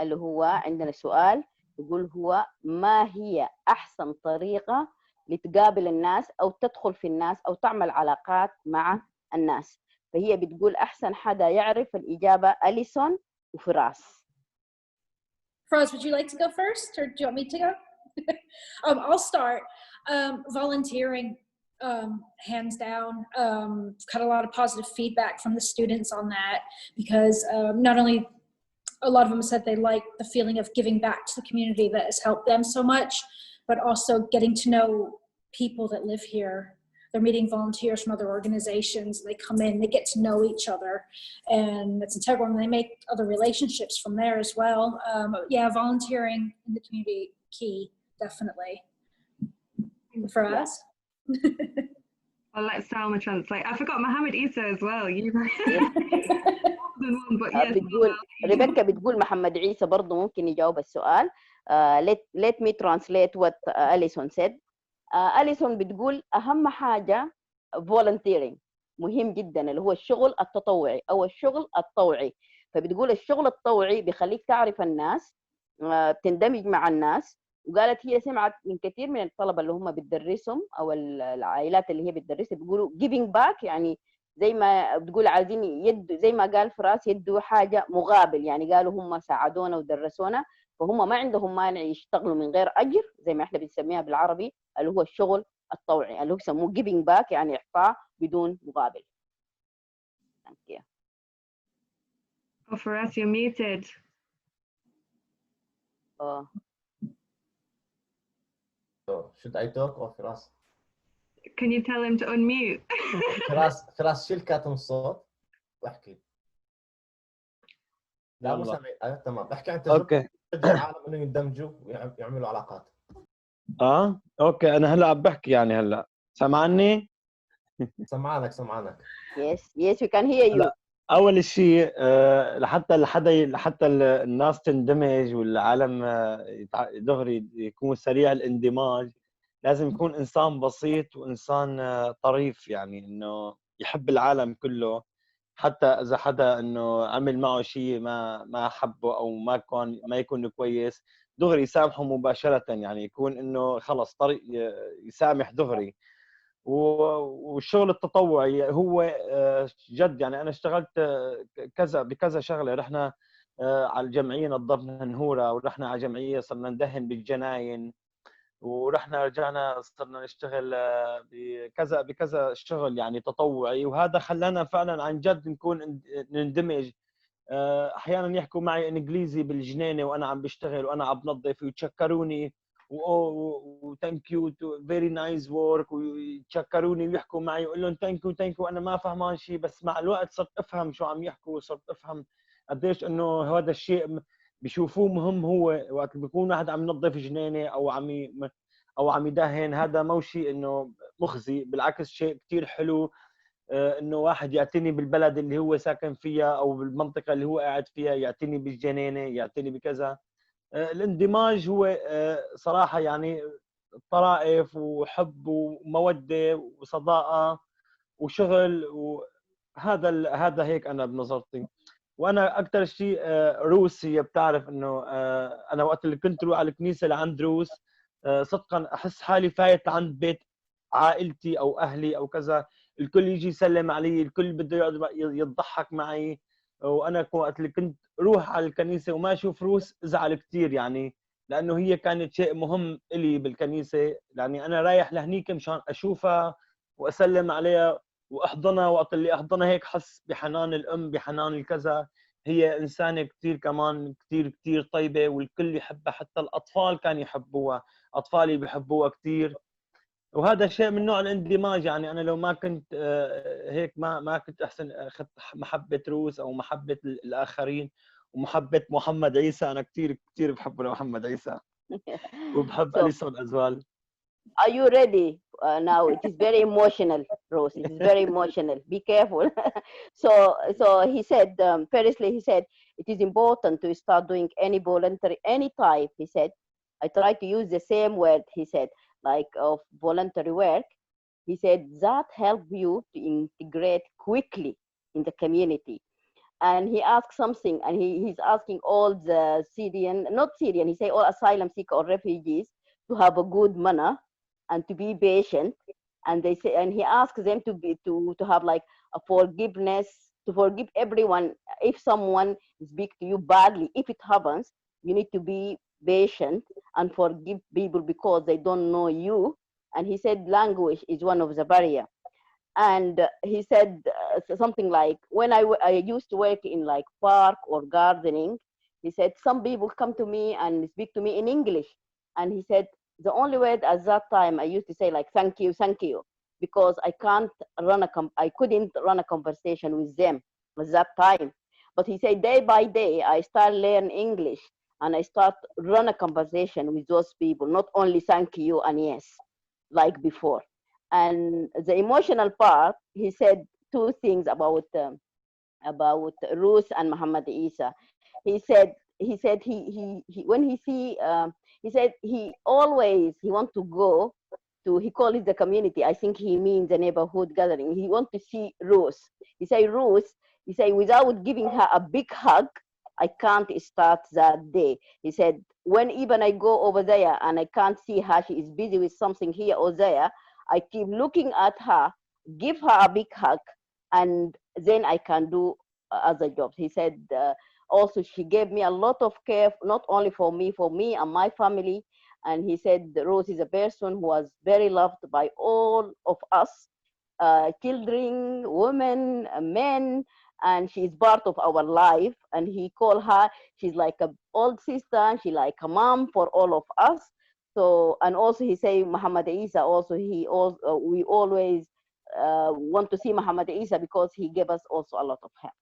اللي هو عندنا سؤال يقول هو ما هي أحسن طريقة لتقابل الناس أو تدخل في الناس أو تعمل علاقات مع الناس. فهي بتقول أحسن حدا يعرف الإجابة أليسون وفراس. Faraz, would you like to go first, or do you want me to go? I'll start. Volunteering, hands down. Got a lot of positive feedback from the students on that, because not only a lot of them said they like the feeling of giving back to the community that has helped them so much, but also getting to know people that live here. They're meeting volunteers from other organizations. They come in, they get to know each other, and it's integral, and they make other relationships from there as well. Yeah, volunteering in the community, key, definitely. For us. I'll let Salma translate. I forgot Mohammed Isa as well. You بتقول ريبيكا بتقول محمد عيسى برضه ممكن يجاوب السؤال. Let me translate what Alison said. أليسون بتقول أهم حاجة volunteering مهم جدا، اللي هو الشغل التطوعي أو الشغل الطوعي. فبتقول الشغل الطوعي بيخليك تعرف الناس، تندمج مع الناس. وقالت هي سمعت من كثير من الطلبة اللي هم بتدرسهم أو العائلات اللي هي بتدرسها بيقولوا giving back، يعني زي ما بتقول عايزين يدوا، زي ما قال فراس يدوا حاجة مقابل، يعني قالوا هم ساعدونا ودرسونا، فهم ما عندهم مانع يشتغلوا من غير أجر، زي ما احنا بنسميها بالعربي اللي هو الشغل الطوعي، اللي هو يسموه giving back، يعني إعطاء بدون مقابل. Thank you. Oh, Faraz, you're muted. Oh. So, should I talk or Faraz? Can you tell him to unmute? فراس شيل كاتم الصوت واحكي. لا مو سامع. تمام، بحكي عن تجربة العالم انه يندمجوا ويعملوا علاقات. اوكي، انا هلا عم بحكي، يعني هلا سمعني؟ سمعانك. Yes, we can hear you. اول شيء لحتى الناس تندمج والعالم دغري يكون سريع الاندماج، لازم يكون انسان بسيط وانسان طريف، يعني انه يحب العالم كله، حتى اذا حدا انه عمل معه شيء ما حبه او ما يكون كويس، دغري يسامحه مباشره، يعني يكون انه خلص طريق يسامح دغري. والشغل التطوعي هو جد، يعني انا اشتغلت بكذا شغله. رحنا على الجمعيه نظفنا نهوره، ورحنا على جمعيه صرنا ندهن بالجناين، ورحنا رجعنا صرنا نشتغل بكذا شغل يعني تطوعي، وهذا خلانا فعلا عن جد نكون نندمج احيانا يحكوا معي انجليزي بالجنينه وانا عم بشتغل وانا عم بنظف ويتشكروني وثانك يو فيري نايس ورك ويتشكروني ويحكوا معي ويقول لهم ثانك يو وانا ما فهمان شيء، بس مع الوقت صرت افهم شو عم يحكوا وصرت افهم قديش انه هذا الشيء بيشوفوه مهم. هو وقت بيكون واحد عم ينظف جنينه او عم يدهن، هذا مو شيء انه مخزي، بالعكس شيء كثير حلو انه واحد يعتني بالبلد اللي هو ساكن فيها او بالمنطقه اللي هو قاعد فيها، يعتني بالجنينه، يعتني بكذا. الاندماج هو صراحه يعني طرائف وحب وموده وصداقه وشغل، هذا هيك انا بنظرتي. وانا اكثر شيء روس، هي بتعرف انه انا وقت اللي كنت روح على الكنيسه لعند روس صدقا احس حالي فايت عند بيت عائلتي او اهلي او كذا. الكل يجي يسلم علي، الكل بده يقعد يضحك معي. وانا وقت اللي كنت روح على الكنيسه وما اشوف روس ازعل كثير، يعني لانه هي كانت شيء مهم إلي بالكنيسه. يعني انا رايح لهنيك مشان اشوفها واسلم عليها واحضنها. وقت اللي احضنها هيك حس بحنان الام، بحنان الكذا. هي انسانه كثير كمان كثير طيبه والكل يحبها، حتى الاطفال كانوا يحبوها، اطفالي بيحبوها كثير. وهذا شيء من نوع الاندماج. يعني انا لو ما كنت هيك ما كنت احسن اخذت محبه روس او محبه الاخرين ومحبه محمد عيسى. انا كثير بحب محمد عيسى وبحب أليسون أزوال. Are you ready? Now it is very emotional, Rose. It is very emotional. Be careful. So he said, firstly, he said, it is important to start doing any voluntary, any type. He said, I try to use the same word, he said, like of voluntary work. He said, that help you to integrate quickly in the community. And he asked something, and he's asking all the Syrian, not Syrian, he said all asylum seekers or refugees to have a good manner and to be patient. And they say, and he asks them to have like a forgiveness, to forgive everyone. If someone speaks to you badly, if it happens, you need to be patient and forgive people because they don't know you. And he said language is one of the barrier. And he said something like, when I used to work in like park or gardening, he said some people come to me and speak to me in English. And he said the only word at that time I used to say like thank you, because I couldn't run a conversation with them at that time. But he said day by day I start learn English and I start run a conversation with those people, not only thank you and yes like before. And the emotional part, he said two things about Ruth and Muhammad Isa. He said he when he see he said he want to go to, he called it the community. I think he means the neighborhood gathering. He want to see Ruth. He say without giving her a big hug, I can't start that day. He said when even I go over there and I can't see her, she is busy with something here or there, I keep looking at her, give her a big hug, and then I can do other jobs. He said also she gave me a lot of care, not only for me and my family. And he said Rose is a person who was very loved by all of us, children, women, men, and she's part of our life. And he called her, she's like an old sister, she like a mom for all of us. So, and also he say Muhammad Isa also, we always want to see Muhammad Isa because he gave us also a lot of help.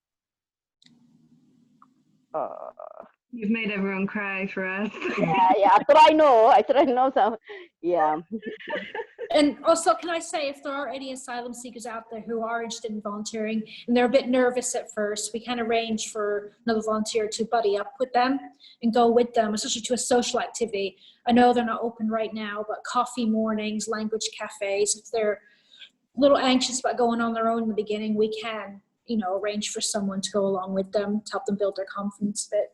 You've made everyone cry for us. Yeah, I try no, so yeah. And also, can I say, if there are any asylum seekers out there who are interested in volunteering and they're a bit nervous at first, we can arrange for another volunteer to buddy up with them and go with them, especially to a social activity. I know they're not open right now, but coffee mornings, language cafes, if they're a little anxious about going on their own in the beginning, we can, arrange for someone to go along with them to help them build their confidence a bit.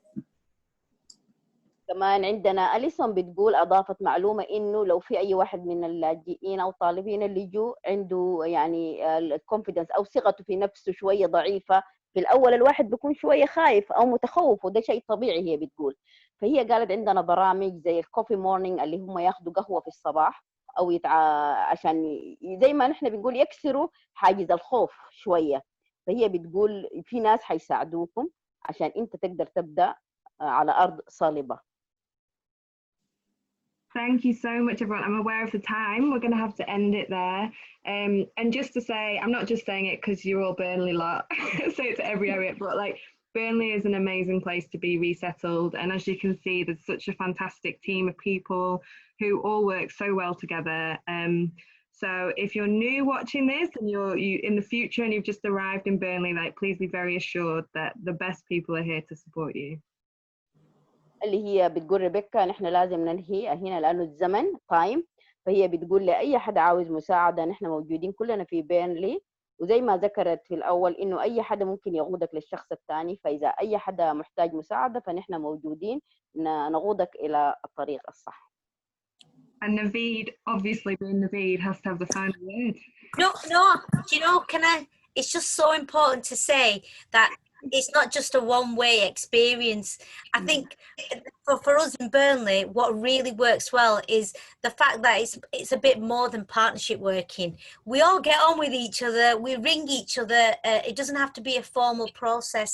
كمان عندنا أليسون بتقول أضافت معلومة إنه لو في أي واحد من اللاجئين أو طالبين اللجوء عنده يعني الكونفيدنس أو ثقته في نفسه شوية ضعيفة في الأول، الواحد بيكون شوية خايف أو متخوف، وده شيء طبيعي هي بتقول. فهي قالت عندنا برامج زي الكوفي مورنينج اللي هم ياخدوا قهوة في الصباح أو عشان زي ما نحن بنقول يكسروا حاجز الخوف شوية. فهي بتقول في ناس حيساعدوكم عشان انت تقدر تبدا على ارض صلبه. Thank you so much, everyone. I'm aware of the time. We're going to have to end it there. And just to say, I'm not just saying it because you're all Burnley lot, so it's every area, but like Burnley is an amazing place to be resettled. And as you can see, there's such a fantastic team of people who all work so well together. So if you're new watching this and you're in the future and you've just arrived in Burnley, like please be very assured that the best people are here to support you. اللي هي بتقول ريبيكا نحن لازم ننهي هنا لانه الزمن تايم، فهي بتقول لاي حد عاوز مساعده نحن موجودين كلنا في بيرنلي، وزي ما ذكرت في الاول انه اي حد ممكن يقودك للشخص الثاني، فاذا اي حد محتاج مساعده فنحن موجودين نقودك الى الطريق الصح. And Naveed, obviously being Naveed, has to have the final word. No, do you know, it's just so important to say that it's not just a one-way experience. I think for us in Burnley, what really works well is the fact that it's a bit more than partnership working. We all get on with each other, we ring each other, it doesn't have to be a formal process.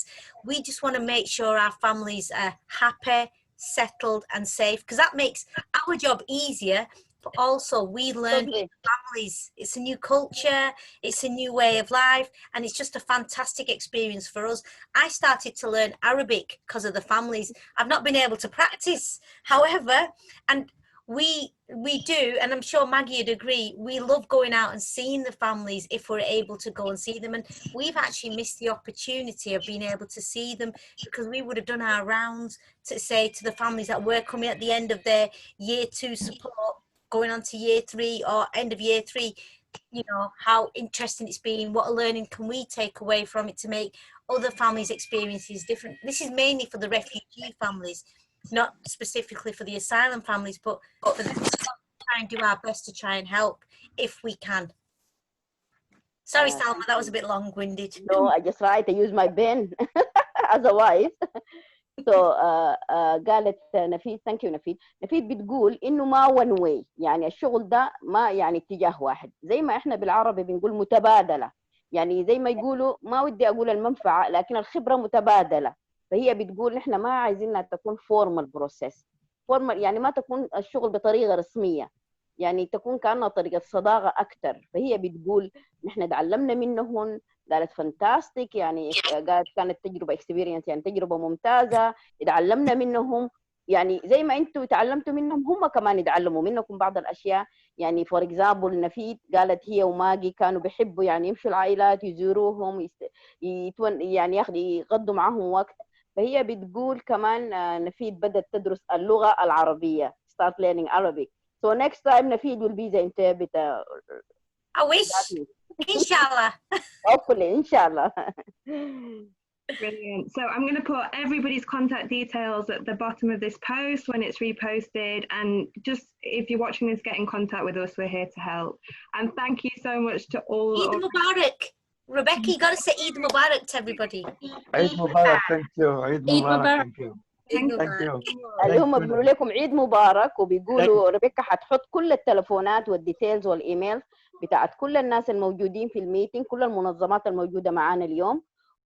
We just want to make sure our families are happy, settled and safe, because that makes our job easier. But also we learn families. It's a new culture, it's a new way of life, and it's just a fantastic experience for us. I started to learn Arabic because of the families. I've not been able to practice, however, and we do, and I'm sure Maggie would agree, we love going out and seeing the families if we're able to go and see them, and we've actually missed the opportunity of being able to see them because we would have done our rounds to say to the families that were coming at the end of their year 2 support, going on to year 3 or end of year 3, you know, how interesting it's been, what learning can we take away from it to make other families' experiences different. This is mainly for the refugee families, not specifically for the asylum families, but for them to try and do our best to try and help if we can. Sorry, Salma, that was a bit long-winded. No, I just tried to use my pen as a wife. So قالت نفيد ثانك يو نفيد بتقول انه ما one way، يعني الشغل ده ما يعني اتجاه واحد، زي ما احنا بالعربي بنقول متبادله، يعني زي ما يقولوا ما ودي اقول المنفعه لكن الخبره متبادله. فهي بتقول احنا ما عايزينها تكون فورمال بروسيس، فورمال يعني ما تكون الشغل بطريقه رسميه، يعني تكون كانها طريقه صداقه اكثر. فهي بتقول نحن تعلمنا منهم، قالت فانتاستيك، يعني قالت كانت تجربه اكسبيرينس، يعني تجربه ممتازه، اتعلمنا منهم، يعني زي ما انتم تعلمتوا منهم هم كمان يتعلموا منكم بعض الاشياء. يعني فور اكزامبل نفيد قالت هي وماجي كانوا بيحبوا يعني يمشوا العائلات يزوروهم، يعني يقضوا معهم وقت. فهي بتقول كمان نفيد بدأت تدرس اللغه العربيه، start learning Arabic. So next time نفيد will be the interpreter. I wish. Inshallah. Hopefully, inshallah. Brilliant. So I'm going to put everybody's contact details at the bottom of this post when it's reposted, and just if you're watching this, get in contact with us. We're here to help. And thank you so much to all. Eid Mubarak. Rebecca, you got to say Eid Mubarak to everybody. Eid Mubarak, thank you. Eid Mubarak, thank you. Thank you. هم بيقولوا لكم عيد مبارك، وبيقولوا ريبيكا حتحط كل التلفونات والديتيلز والايميل بتاعت كل الناس الموجودين في الميتنج، كل المنظمات الموجودة معانا اليوم،